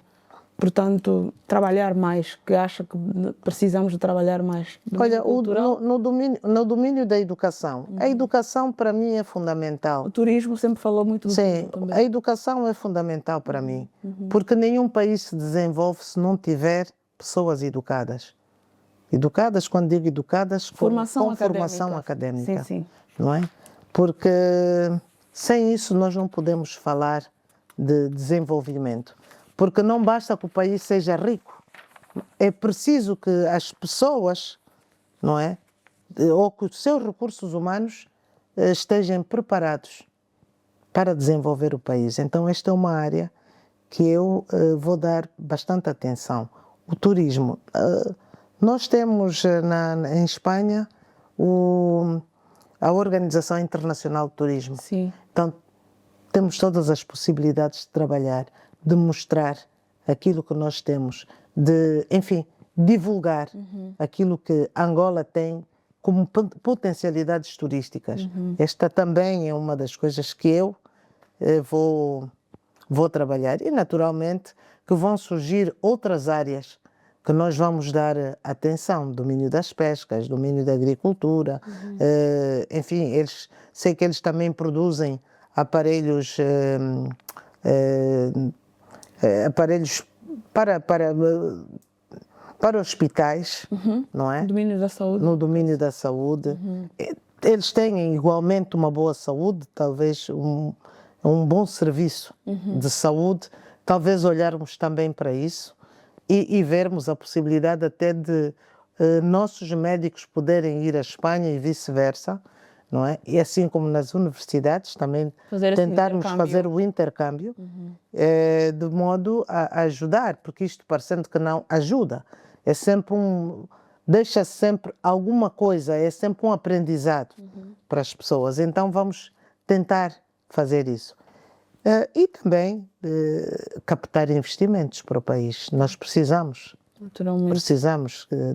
portanto, trabalhar mais? Que acha que precisamos de trabalhar mais? Olha, no domínio da educação. A educação, para mim, é fundamental. O turismo sempre falou muito do Sim, também. A educação é fundamental para mim, porque nenhum país se desenvolve se não tiver pessoas educadas. Educadas, quando digo educadas, com formação académica. Sim. Não é? Porque sem isso nós não podemos falar de desenvolvimento. Porque não basta que o país seja rico. É preciso que as pessoas, não é? Ou que os seus recursos humanos estejam preparados para desenvolver o país. Então esta é uma área que eu vou dar bastante atenção. O turismo. Nós temos em Espanha a Organização Internacional de Turismo. Sim. Então temos todas as possibilidades de trabalhar, de mostrar aquilo que nós temos, de, enfim, divulgar aquilo que Angola tem como potencialidades turísticas. Esta também é uma das coisas que eu vou trabalhar. E, naturalmente, que vão surgir outras áreas que nós vamos dar atenção. Domínio das pescas, domínio da agricultura. Enfim, sei que eles também produzem aparelhos para hospitais, não é? Domínio da saúde. No domínio da saúde. Eles têm igualmente uma boa saúde, talvez um bom serviço de saúde, talvez olharmos também para isso e vermos a possibilidade até de nossos médicos poderem ir à Espanha e vice-versa, não é? E assim como nas universidades também tentarmos fazer o intercâmbio de modo a ajudar, porque isto parecendo que não ajuda, é sempre deixa sempre alguma coisa, é sempre um aprendizado para as pessoas. Então vamos tentar fazer isso. E também captar investimentos para o país. Nós precisamos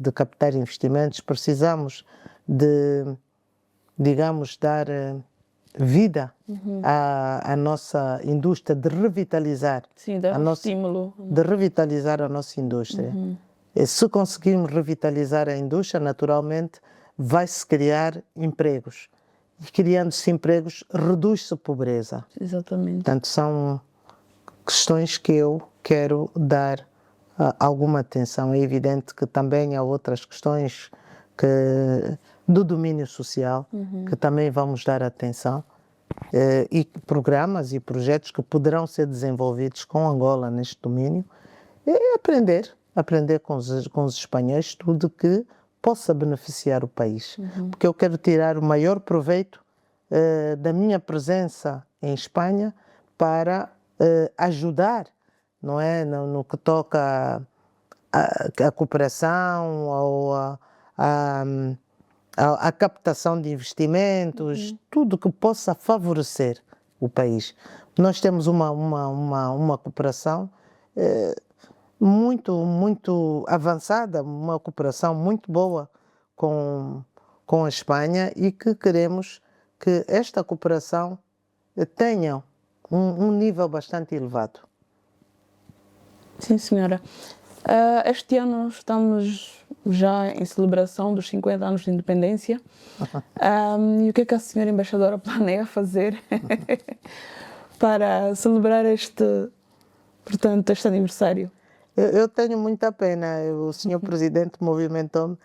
de captar investimentos, precisamos de, digamos, dar vida à nossa indústria, de revitalizar. Sim, dar estímulo. De revitalizar a nossa indústria. E se conseguirmos revitalizar a indústria, naturalmente vai-se criar empregos. E criando-se empregos, reduz-se a pobreza. Exatamente. Portanto, são questões que eu quero dar alguma atenção. É evidente que também há outras questões do domínio social que também vamos dar atenção. E programas e projetos que poderão ser desenvolvidos com Angola neste domínio. E aprender com os espanhóis tudo que possa beneficiar o país. Porque eu quero tirar o maior proveito da minha presença em Espanha para ajudar, não é? No que toca à cooperação ou à captação de investimentos, tudo que possa favorecer o país. Nós temos uma cooperação muito avançada, uma cooperação muito boa com a Espanha e que queremos que esta cooperação tenha um nível bastante elevado. Sim, senhora. Este ano estamos já em celebração dos 50 anos de independência. E o que a senhora embaixadora planeia fazer para celebrar este aniversário? Eu tenho muita pena. O senhor presidente movimentou-me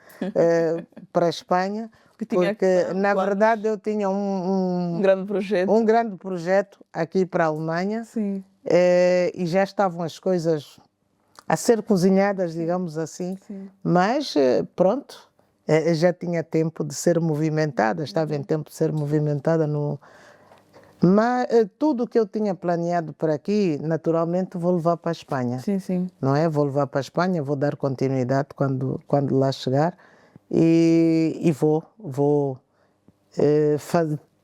para a Espanha, porque na verdade eu tinha um grande projeto aqui para a Alemanha. Sim. E já estavam as coisas a ser cozinhadas, digamos assim. Sim. Mas pronto, já tinha tempo de ser movimentada, estava em tempo de ser movimentada no... Mas tudo o que eu tinha planeado por aqui, naturalmente vou levar para a Espanha. Sim, sim. Não é? Vou levar para a Espanha, vou dar continuidade quando lá chegar e vou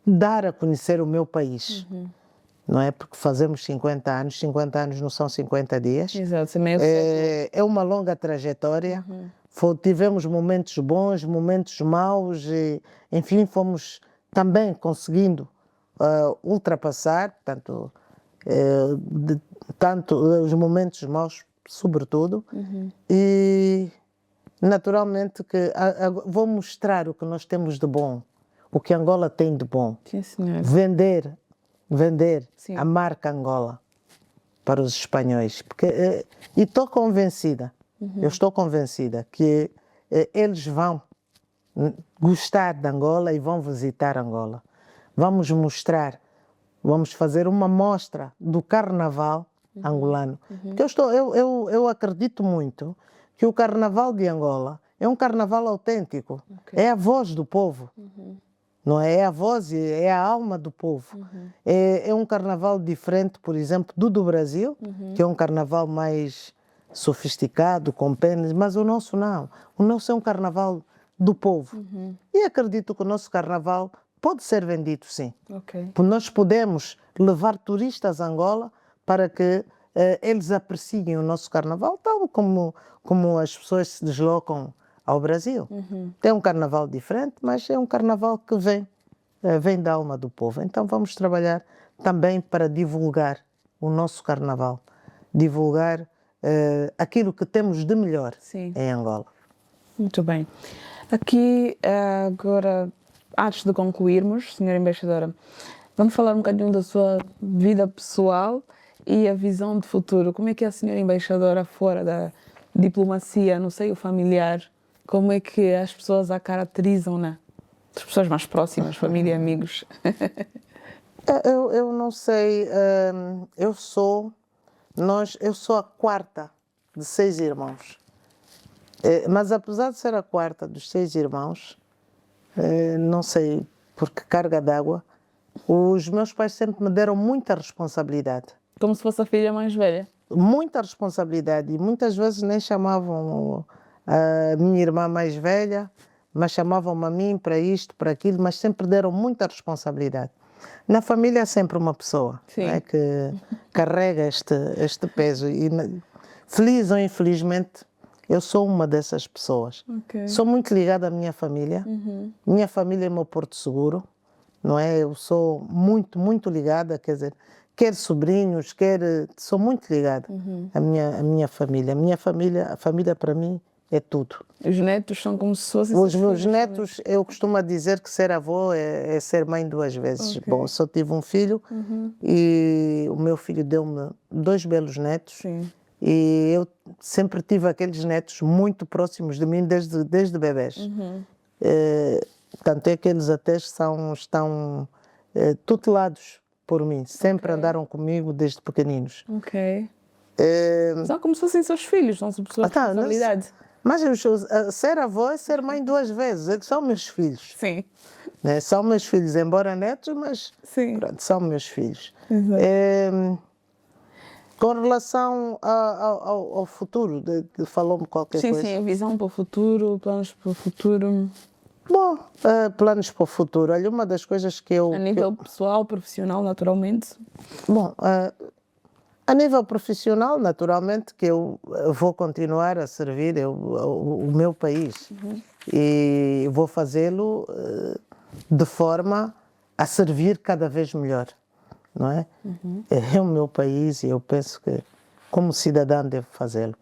dar a conhecer o meu país. Não é? Porque fazemos 50 anos não são 50 dias. Exato, meio século. É uma longa trajetória. Tivemos momentos bons, momentos maus, enfim, fomos também conseguindo ultrapassar, tanto os momentos maus, sobretudo, e naturalmente que vou mostrar o que nós temos de bom, o que Angola tem de bom. Sim, senhora. Vender Sim. a marca Angola para os espanhóis. Porque, e estou convencida, eu estou convencida que eles vão gostar de Angola e vão visitar Angola. Vamos mostrar, vamos fazer uma mostra do carnaval angolano. Porque eu acredito muito que o carnaval de Angola é um carnaval autêntico. É a voz do povo. Não é? É a voz, é a alma do povo. É um carnaval diferente, por exemplo, do Brasil, que é um carnaval mais sofisticado, com penas, mas o nosso não. O nosso é um carnaval do povo. E acredito que o nosso carnaval pode ser vendido, sim. Porque nós podemos levar turistas a Angola para que eles apreciem o nosso carnaval, tal como as pessoas se deslocam ao Brasil. Tem um carnaval diferente, mas é um carnaval que vem da alma do povo. Então vamos trabalhar também para divulgar o nosso carnaval, divulgar aquilo que temos de melhor em Angola. Muito bem. Aqui, agora, antes de concluirmos, senhora embaixadora, vamos falar um bocadinho da sua vida pessoal e a visão de futuro. Como é que é a senhora embaixadora fora da diplomacia, no seio familiar? Como é que as pessoas a caracterizam, né? As pessoas mais próximas, família e amigos. Eu não sei, eu sou a quarta de 6 irmãos. Mas apesar de ser a quarta dos 6 irmãos, não sei por que carga d'água, os meus pais sempre me deram muita responsabilidade. Como se fosse a filha mais velha? Muita responsabilidade e muitas vezes nem chamavam a minha irmã mais velha, mas chamavam-me a mim para isto, para aquilo, mas sempre deram muita responsabilidade. Na família há sempre uma pessoa, né, que carrega este peso e, feliz ou infelizmente, eu sou uma dessas pessoas. Sou muito ligada à minha família. Minha família é meu porto seguro, não é? Eu sou muito, muito ligada, quer dizer, quer sobrinhos, sou muito ligada à minha família. A família para mim é tudo. Os netos são como se fossem... Os meus netos, eu costumo dizer que ser avô é ser mãe 2 vezes. Bom, eu só tive um filho e o meu filho deu-me 2 belos netos. E eu sempre tive aqueles netos muito próximos de mim desde bebés. Tanto é que eles até estão tutelados por mim. Sempre andaram comigo desde pequeninos. São como se fossem seus filhos, não são pessoas de responsabilidade. Mas ser avó é ser mãe 2 vezes. Eles são meus filhos. Sim. Né? São meus filhos, embora netos, mas pronto, são meus filhos. Com relação ao futuro, falou-me qualquer coisa? Sim, visão para o futuro, planos para o futuro. Bom, planos para o futuro. Olha, uma das coisas que eu... A nível pessoal, profissional, naturalmente? Bom, a nível profissional, naturalmente, que eu vou continuar a servir o meu país. E vou fazê-lo de forma a servir cada vez melhor. não é? É o meu país e eu penso que, como cidadão, devo fazê-lo.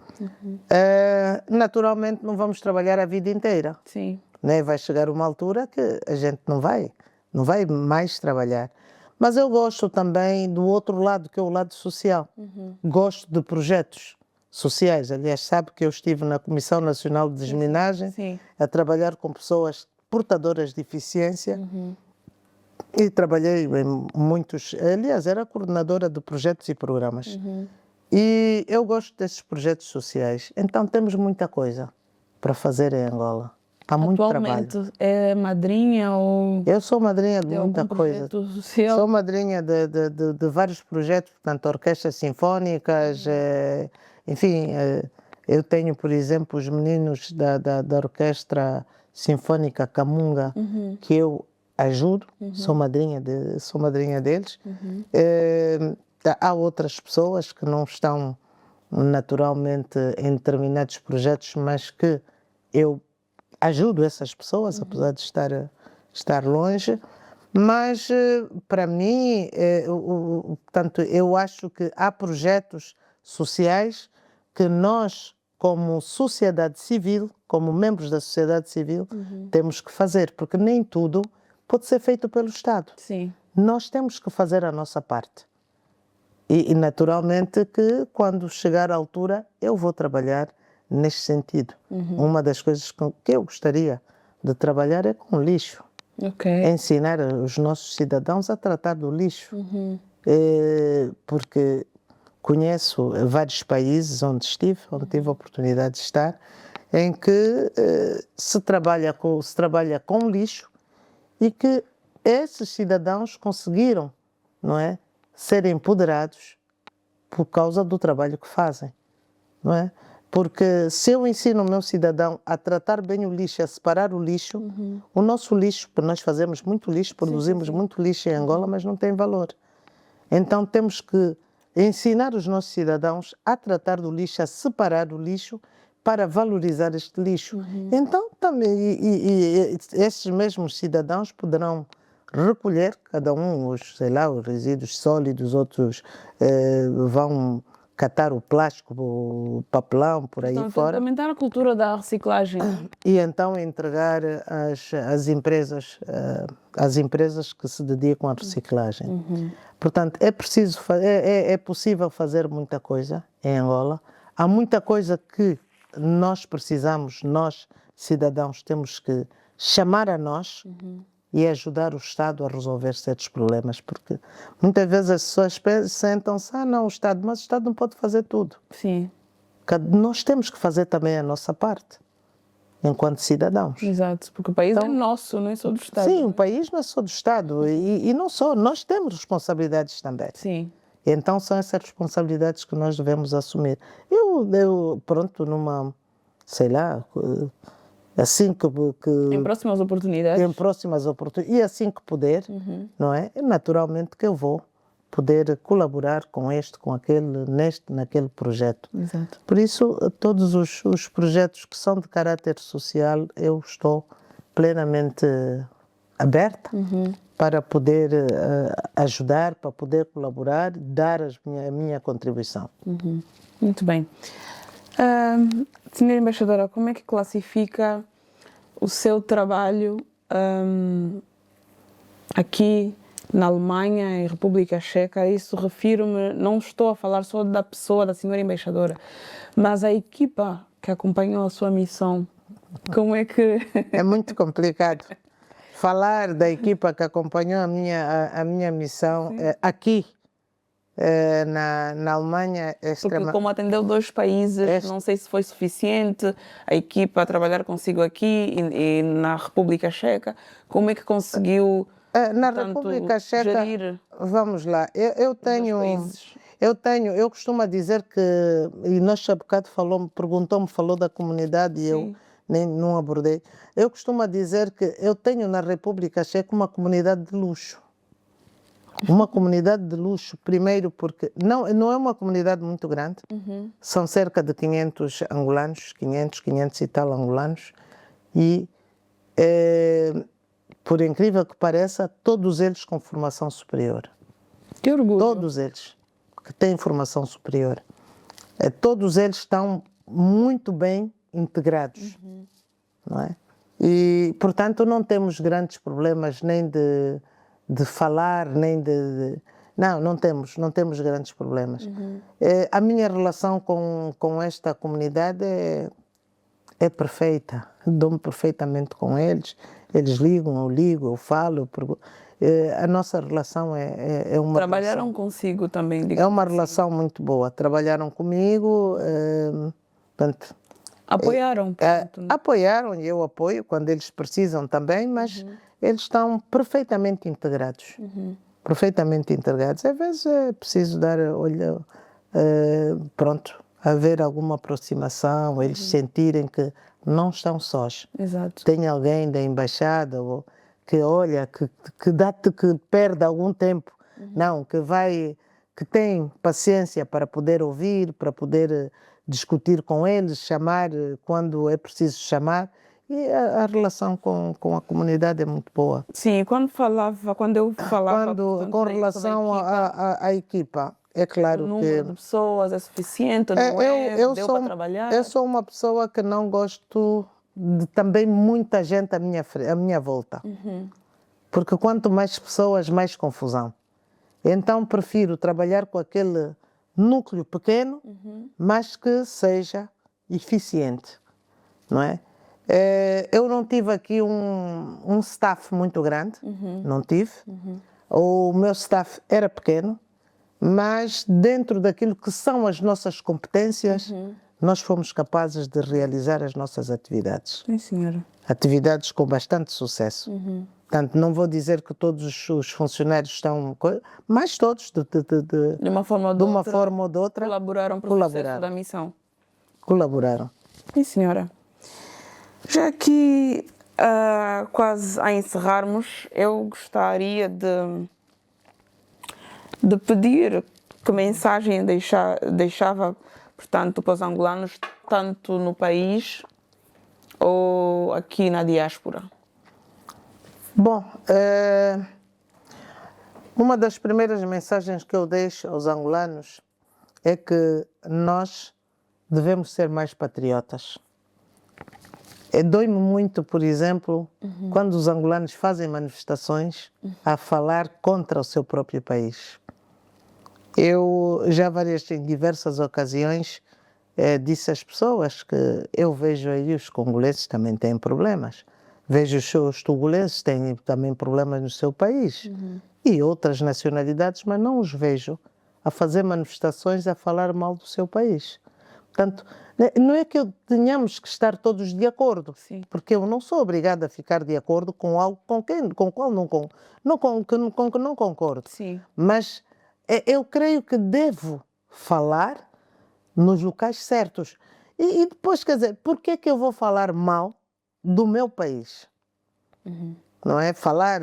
Naturalmente, não vamos trabalhar a vida inteira. Sim. Né? Vai chegar uma altura que a gente não vai mais trabalhar. Mas eu gosto também do outro lado, que é o lado social. Gosto de projetos sociais. Aliás, sabe que eu estive na Comissão Nacional de Desminagem Sim. a trabalhar com pessoas portadoras de deficiência e trabalhei em muitos... Aliás, era coordenadora de projetos e programas. E eu gosto desses projetos sociais. Então temos muita coisa para fazer em Angola. Há muito trabalho. Atualmente é madrinha ou Eu sou madrinha de de muita algum coisa. projeto social? Sou madrinha de vários projetos, portanto, orquestras sinfónicas, enfim, eu tenho, por exemplo, os meninos da Orquestra Sinfónica Camunga, que eu ajudo, sou madrinha deles. Há outras pessoas que não estão naturalmente em determinados projetos, mas que eu ajudo essas pessoas, apesar de estar longe. Mas, para mim, portanto, eu acho que há projetos sociais que nós, como sociedade civil, como membros da sociedade civil, temos que fazer, porque nem tudo pode ser feito pelo Estado. Sim. Nós temos que fazer a nossa parte. E naturalmente que quando chegar a altura eu vou trabalhar neste sentido. Uma das coisas que eu gostaria de trabalhar é com lixo. Ok. Ensinar os nossos cidadãos a tratar do lixo. Porque conheço vários países onde tive a oportunidade de estar, em que se trabalha com lixo e que esses cidadãos conseguiram, não é, ser empoderados por causa do trabalho que fazem, não é? Porque se eu ensino o meu cidadão a tratar bem o lixo, a separar o lixo, o nosso lixo, porque nós fazemos muito lixo, produzimos muito lixo em Angola, mas não tem valor. Então temos que ensinar os nossos cidadãos a tratar do lixo, a separar o lixo para valorizar este lixo. Então também esses mesmos cidadãos poderão recolher, cada um, os resíduos sólidos, outros vão catar o plástico, o papelão, por aí Então, fora. também está na cultura da reciclagem. E então entregar às empresas que se dedicam à reciclagem. Portanto, é possível fazer muita coisa em Angola. Há muita coisa que nós precisamos, nós cidadãos, temos que chamar a nós e ajudar o Estado a resolver certos problemas, porque muitas vezes as pessoas sentam-se, não, o Estado, mas o Estado não pode fazer tudo. Sim. Nós temos que fazer também a nossa parte, enquanto cidadãos. Exato, porque o país é nosso, não é só do Estado. Sim, o país não é só do Estado, e não só, nós temos responsabilidades também. Sim. Então são essas responsabilidades que nós devemos assumir. Pronto, sei lá, assim que em próximas oportunidades. E assim que puder, não é? Naturalmente que eu vou poder colaborar com aquele, naquele projeto. Exato. Por isso, todos os projetos que são de caráter social, eu estou plenamente aberta para poder ajudar, para poder colaborar, dar a minha contribuição. Muito bem. Senhora Embaixadora, como é que classifica o seu trabalho aqui na Alemanha e República Checa? Isso refiro-me, não estou a falar só da pessoa da senhora Embaixadora, mas a equipa que acompanhou a sua missão. Como é que... É muito complicado. Falar da equipa que acompanhou a minha missão aqui na Alemanha é Porque como atendeu 2 países, não sei se foi suficiente a equipa a trabalhar consigo aqui e na República Checa. Como é que conseguiu na República Checa, gerir? Vamos lá, eu costumo dizer que, e nós há bocado falou da comunidade e eu nem não abordei. Eu costumo dizer que eu tenho na República Checa uma comunidade de luxo. Uma comunidade de luxo, primeiro porque não é uma comunidade muito grande, são cerca de 500 angolanos, 500 e tal angolanos, e por incrível que pareça, todos eles com formação superior. Que orgulho. Todos eles que têm formação superior. Todos eles estão muito bem integrados, não é? E, portanto, não temos grandes problemas nem de falar, nem não temos grandes problemas. A minha relação com esta comunidade é perfeita. Dou-me perfeitamente com eles. Eles ligam, eu ligo, eu falo. A nossa relação é uma Trabalharam relação, consigo também? é uma relação muito boa. Trabalharam comigo, portanto, Apoiaram? apoiaram e eu apoio quando eles precisam também, mas eles estão perfeitamente integrados. Perfeitamente integrados. Às vezes é preciso dar, olha, pronto, haver alguma aproximação, eles sentirem que não estão sós. Exato. Tem alguém da embaixada que olha, que perde algum tempo, não, que tem paciência para poder ouvir, para poder discutir com eles, chamar quando é preciso chamar. E a relação com a comunidade é muito boa. Sim, quando eu falava Com relação à equipa, é claro o que número de pessoas é suficiente, não deu para trabalhar? Eu sou uma pessoa que não gosto de também muita gente à minha volta. Porque quanto mais pessoas, mais confusão. Então prefiro trabalhar com aquele núcleo pequeno, mas que seja eficiente, não é? Eu não tive aqui um staff muito grande, não tive. O meu staff era pequeno, mas dentro daquilo que são as nossas competências, nós fomos capazes de realizar as nossas atividades. Sim, senhora. Atividades com bastante sucesso. Portanto, não vou dizer que todos os funcionários estão, mas todos, De uma forma ou de outra, colaboraram para o sucesso da missão. Colaboraram. Sim, senhora. Já aqui, quase a encerrarmos, eu gostaria de pedir que mensagem deixava, portanto, para os angolanos, tanto no país ou aqui na diáspora. Bom, uma das primeiras mensagens que eu deixo aos angolanos é que nós devemos ser mais patriotas. Dói-me muito, por exemplo, quando os angolanos fazem manifestações a falar contra o seu próprio país. Eu já em diversas ocasiões disse às pessoas que eu vejo aí os congoleses também têm problemas. Vejo os togolenses têm também problemas no seu país e outras nacionalidades, mas não os vejo a fazer manifestações a falar mal do seu país. Portanto, não é que tenhamos que estar todos de acordo, porque eu não sou obrigada a ficar de acordo com algo com o qual não concordo. Sim. Mas eu creio que devo falar nos locais certos. E depois, quer dizer, por que é que eu vou falar mal do meu país? Não é? Falar,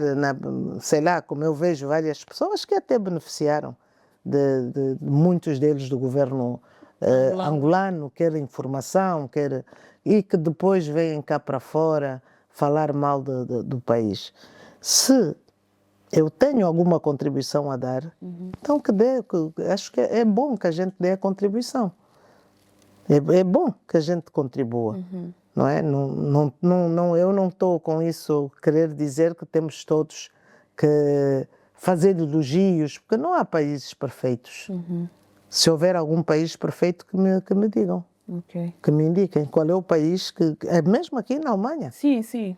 sei lá, como eu vejo várias pessoas que até beneficiaram de muitos deles do governo angolano, quer informação, e que depois vêm cá para fora falar mal do país. Se eu tenho alguma contribuição a dar, então acho que é bom que a gente dê a contribuição. É bom que a gente contribua. Não é? Eu não estou com isso querer dizer que temos todos que fazer elogios, porque não há países perfeitos. Se houver algum país perfeito, que me digam. Que me indiquem qual é o país é mesmo aqui na Alemanha. Sim, sim.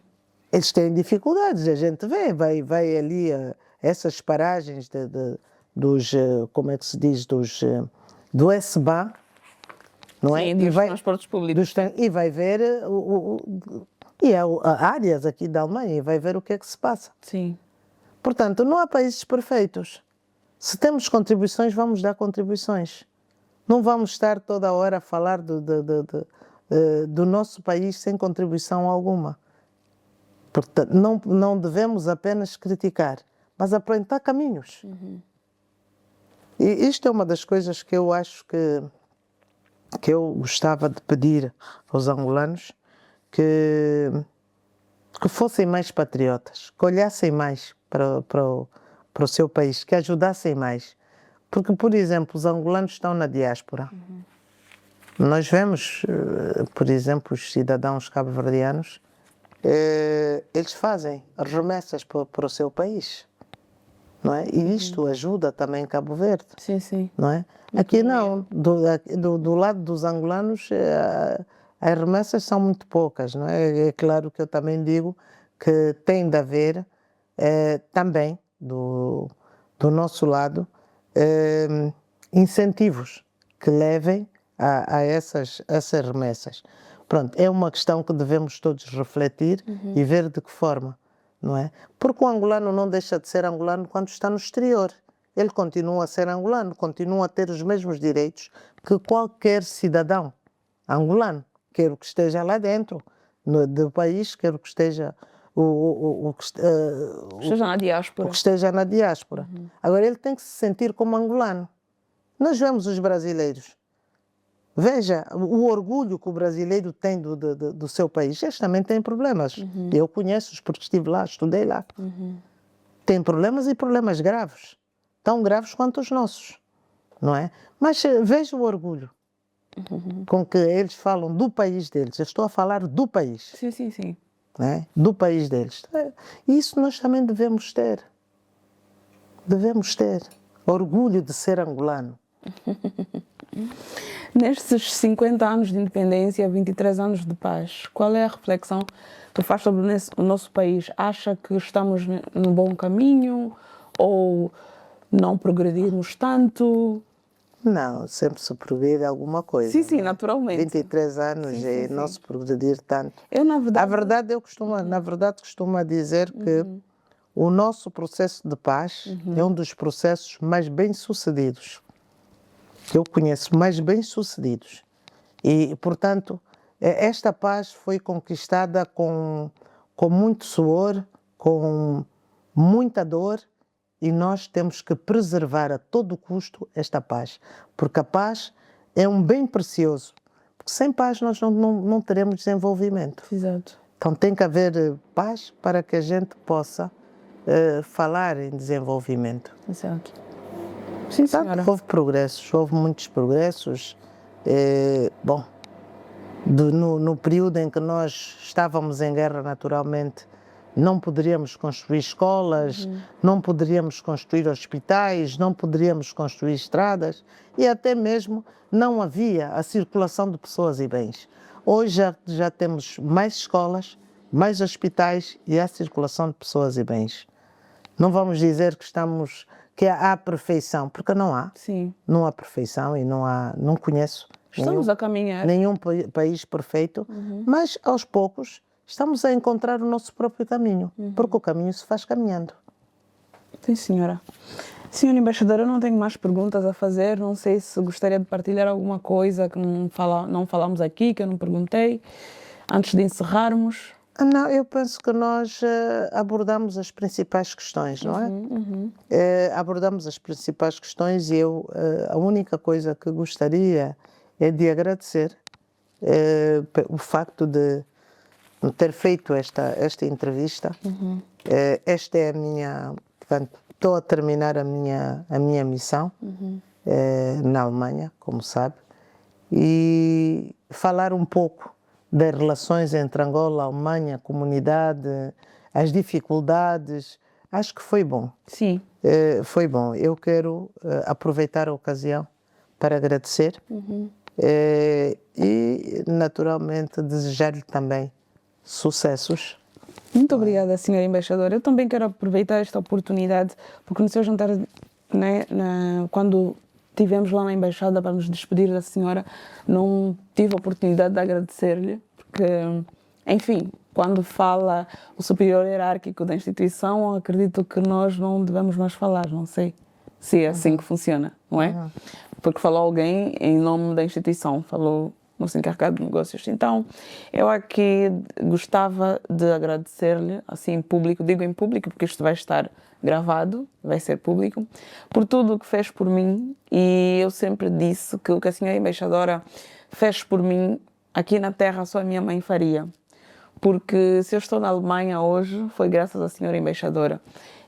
Eles têm dificuldades, a gente vê, vai ali a essas paragens dos, como é que se diz, do S-Bahn, não é? Sim, dos transportes públicos. E vai ver, há áreas aqui da Alemanha, e vai ver o que é que se passa. Sim. Portanto, não há países perfeitos. Se temos contribuições, vamos dar contribuições. Não vamos estar toda a hora a falar do nosso país sem contribuição alguma. Portanto, não devemos apenas criticar, mas apontar caminhos. E isto é uma das coisas que eu acho que eu gostava de pedir aos angolanos, que fossem mais patriotas, que olhassem mais para para o seu país, que ajudassem mais. Porque, por exemplo, os angolanos estão na diáspora. Nós vemos, por exemplo, os cidadãos cabo-verdianos, eles fazem remessas para o seu país, não é? E isto ajuda também Cabo Verde, Sim, sim. não é? Aqui não, do lado dos angolanos, as remessas são muito poucas, não é? É claro que eu também digo que tem de haver também, do nosso lado, incentivos que levem a essas remessas. Pronto, é uma questão que devemos todos refletir e ver de que forma, não é? Porque o angolano não deixa de ser angolano quando está no exterior. Ele continua a ser angolano, continua a ter os mesmos direitos que qualquer cidadão angolano, quer o que esteja lá dentro do país, quer o que esteja Esteja na diáspora. o que esteja na diáspora. Agora, ele tem que se sentir como angolano. Nós vemos os brasileiros. Veja o orgulho que o brasileiro tem do seu país. Eles também têm problemas. Eu conheço-os porque estive lá, estudei lá. Tem problemas e problemas graves. Tão graves quanto os nossos, não é? Mas veja o orgulho com que eles falam do país deles. Eu estou a falar do país. Sim, sim, sim. Né? Do país deles. Isso nós também devemos ter. Devemos ter orgulho de ser angolano. Nestes 50 anos de independência, 23 anos de paz, qual é a reflexão que faz sobre o nosso país? Acha que estamos no bom caminho ou não progredirmos tanto? Não, sempre se progride alguma coisa. Sim, sim, naturalmente. 23 anos e não se progredir tanto. Eu, na verdade... A verdade, costumo dizer que o nosso processo de paz é um dos processos mais bem-sucedidos que eu conheço, mais bem-sucedidos. E, portanto, esta paz foi conquistada com muito suor, com muita dor, e nós temos que preservar a todo custo esta paz, porque a paz é um bem precioso. Porque sem paz nós não teremos desenvolvimento. Exato. Então tem que haver paz para que a gente possa falar em desenvolvimento. Exato. Sim, senhora. Houve progressos, houve muitos progressos. Bom, no período em que nós estávamos em guerra, naturalmente, não poderíamos construir escolas, não poderíamos construir hospitais, não poderíamos construir estradas e até mesmo não havia a circulação de pessoas e bens. Hoje já temos mais escolas, mais hospitais e a circulação de pessoas e bens. Não vamos dizer que há perfeição, porque não há. Sim. Não há perfeição e não conheço a caminhar. Nenhum país perfeito, mas aos poucos estamos a encontrar o nosso próprio caminho, porque o caminho se faz caminhando. Sim, senhora. Senhora embaixadora, eu não tenho mais perguntas a fazer, não sei se gostaria de partilhar alguma coisa que não falamos aqui, que eu não perguntei, antes de encerrarmos. Não, eu penso que nós abordamos as principais questões, não é? Abordamos as principais questões e a única coisa que gostaria é de agradecer o facto de ter feito esta entrevista. Esta é a minha... Portanto, estou a terminar a minha missão na Alemanha, como sabe, e falar um pouco das relações entre Angola, Alemanha, comunidade, as dificuldades. Acho que foi bom. Sim. Foi bom. Eu quero aproveitar a ocasião para agradecer e, naturalmente, desejar-lhe também sucessos. Muito obrigada, senhora embaixadora. Eu também quero aproveitar esta oportunidade, porque no seu jantar, né, quando tivemos lá na embaixada para nos despedir da senhora, não tive a oportunidade de agradecer-lhe, porque, enfim, quando fala o superior hierárquico da instituição, acredito que nós não devemos mais falar, não sei se é assim que funciona, não é? Porque falou alguém em nome da instituição, falou nosso encarregado de negócios. Então, eu aqui gostava de agradecer-lhe, assim, em público, digo em público porque isto vai estar gravado, vai ser público, por tudo o que fez por mim, e eu sempre disse que o que a senhora embaixadora fez por mim, aqui na terra só a minha mãe faria. Porque se eu estou na Alemanha hoje, foi graças à senhora embaixadora.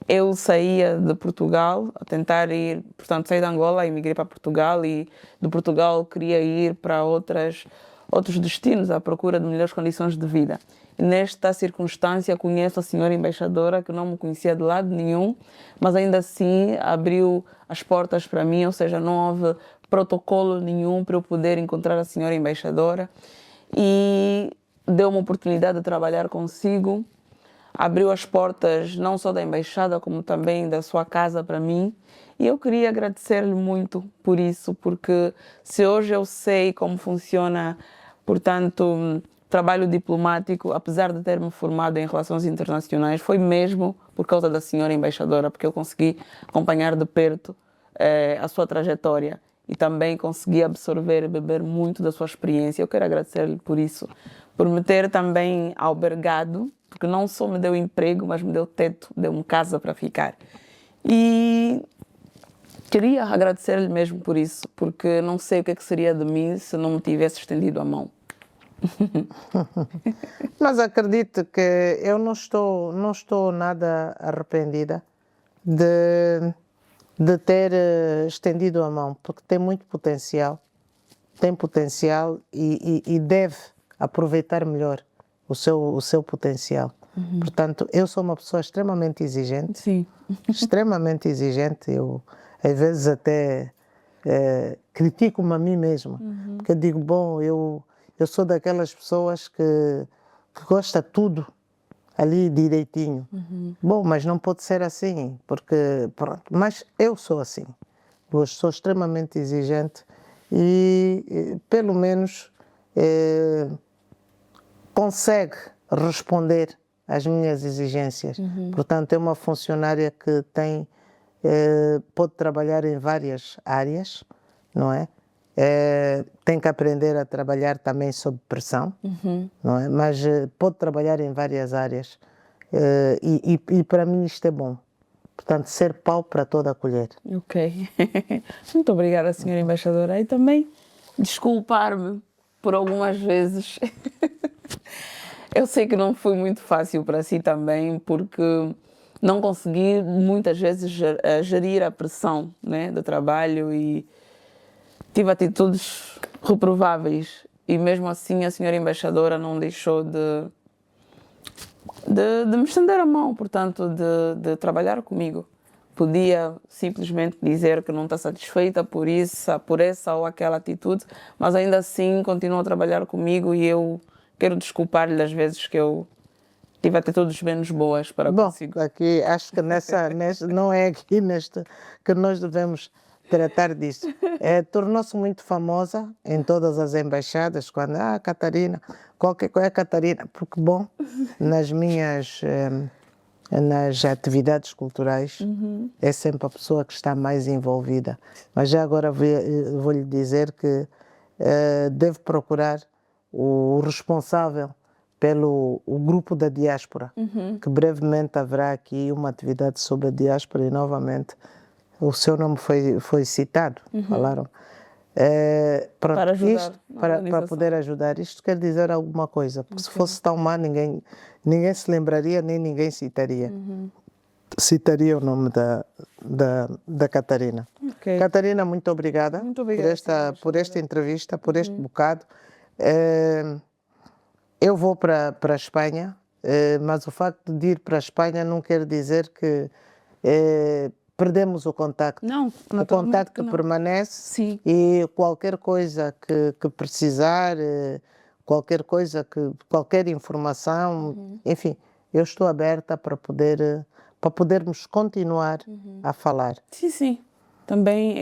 eu saía de Portugal a tentar ir, portanto, saí de Angola, emigrei para Portugal e de Portugal queria ir para outros destinos à procura de melhores condições de vida. E nesta circunstância conheço a senhora embaixadora, que não me conhecia de lado nenhum, mas ainda assim abriu as portas para mim, ou seja, não houve protocolo nenhum para eu poder encontrar a senhora embaixadora e deu uma oportunidade de trabalhar consigo, abriu as portas não só da embaixada, como também da sua casa para mim. E eu queria agradecer-lhe muito por isso, porque se hoje eu sei como funciona, portanto, trabalho diplomático, apesar de ter me formado em relações internacionais, foi mesmo por causa da senhora embaixadora, porque eu consegui acompanhar de perto a sua trajetória e também consegui absorver e beber muito da sua experiência. Eu quero agradecer-lhe por isso, por me ter também albergado, porque não só me deu emprego, mas me deu teto, deu-me casa para ficar. E queria agradecer-lhe mesmo por isso, porque não sei o que seria de mim se não me tivesse estendido a mão. Mas acredito que eu não estou nada arrependida de ter estendido a mão, porque tem muito potencial, e deve aproveitar melhor o seu potencial. Portanto, eu sou uma pessoa extremamente exigente. Sim. Extremamente exigente. Eu, às vezes, até critico-me a mim mesma. Porque eu digo, bom, eu sou daquelas pessoas que gosta tudo ali direitinho. Bom, mas não pode ser assim, porque, pronto, mas eu sou assim. Eu sou extremamente exigente e pelo menos, consegue responder às minhas exigências. Portanto, é uma funcionária que pode trabalhar em várias áreas, não é? Tem que aprender a trabalhar também sob pressão, não é? Mas pode trabalhar em várias áreas e para mim isto é bom. Portanto, ser pau para toda a colher. Ok. Muito obrigada, senhora embaixadora. E também desculpar-me por algumas vezes. Eu sei que não foi muito fácil para si também, porque não consegui muitas vezes gerir a pressão, né, do trabalho e tive atitudes reprováveis. E mesmo assim a senhora embaixadora não deixou de me estender a mão, portanto, de trabalhar comigo. Podia simplesmente dizer que não está satisfeita por essa ou aquela atitude, mas ainda assim continua a trabalhar comigo e eu quero desculpar-lhe das vezes que eu tive atitudes menos boas para consigo. Bom, aqui acho que não é aqui neste que nós devemos tratar disso. Tornou-se muito famosa em todas as embaixadas, quando, Catarina, qualquer coisa, Catarina, porque, bom, nas atividades culturais, é sempre a pessoa que está mais envolvida. Mas já agora vou-lhe dizer que deve procurar o responsável pelo grupo da diáspora, que brevemente haverá aqui uma atividade sobre a diáspora e novamente o seu nome foi citado, falaram. Pronto, para ajudar isto, para poder ajudar. Isto quer dizer alguma coisa, porque se fosse tão má ninguém se lembraria, nem ninguém citaria. Citaria o nome da Catarina. Okay. Catarina, muito obrigada, por esta entrevista, por este bocado. Eu vou para a Espanha, mas o facto de ir para a Espanha não quer dizer que perdemos o contacto. Não, o contacto permanece. Sim. E qualquer coisa que precisar, qualquer informação, enfim, eu estou aberta para podermos continuar a falar. Sim, sim. Também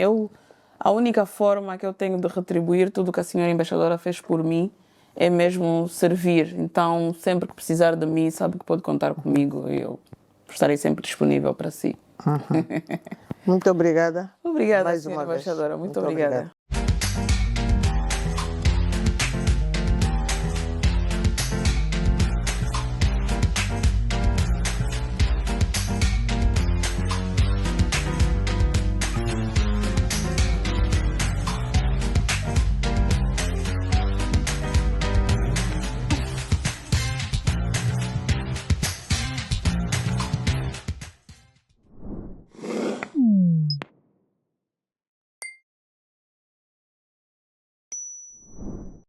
a única forma que eu tenho de retribuir tudo o que a senhora embaixadora fez por mim é mesmo servir. Então, sempre que precisar de mim, sabe que pode contar comigo e eu estarei sempre disponível para si. Muito obrigada. Obrigada, mais senhora uma vez. embaixadora. Muito obrigada.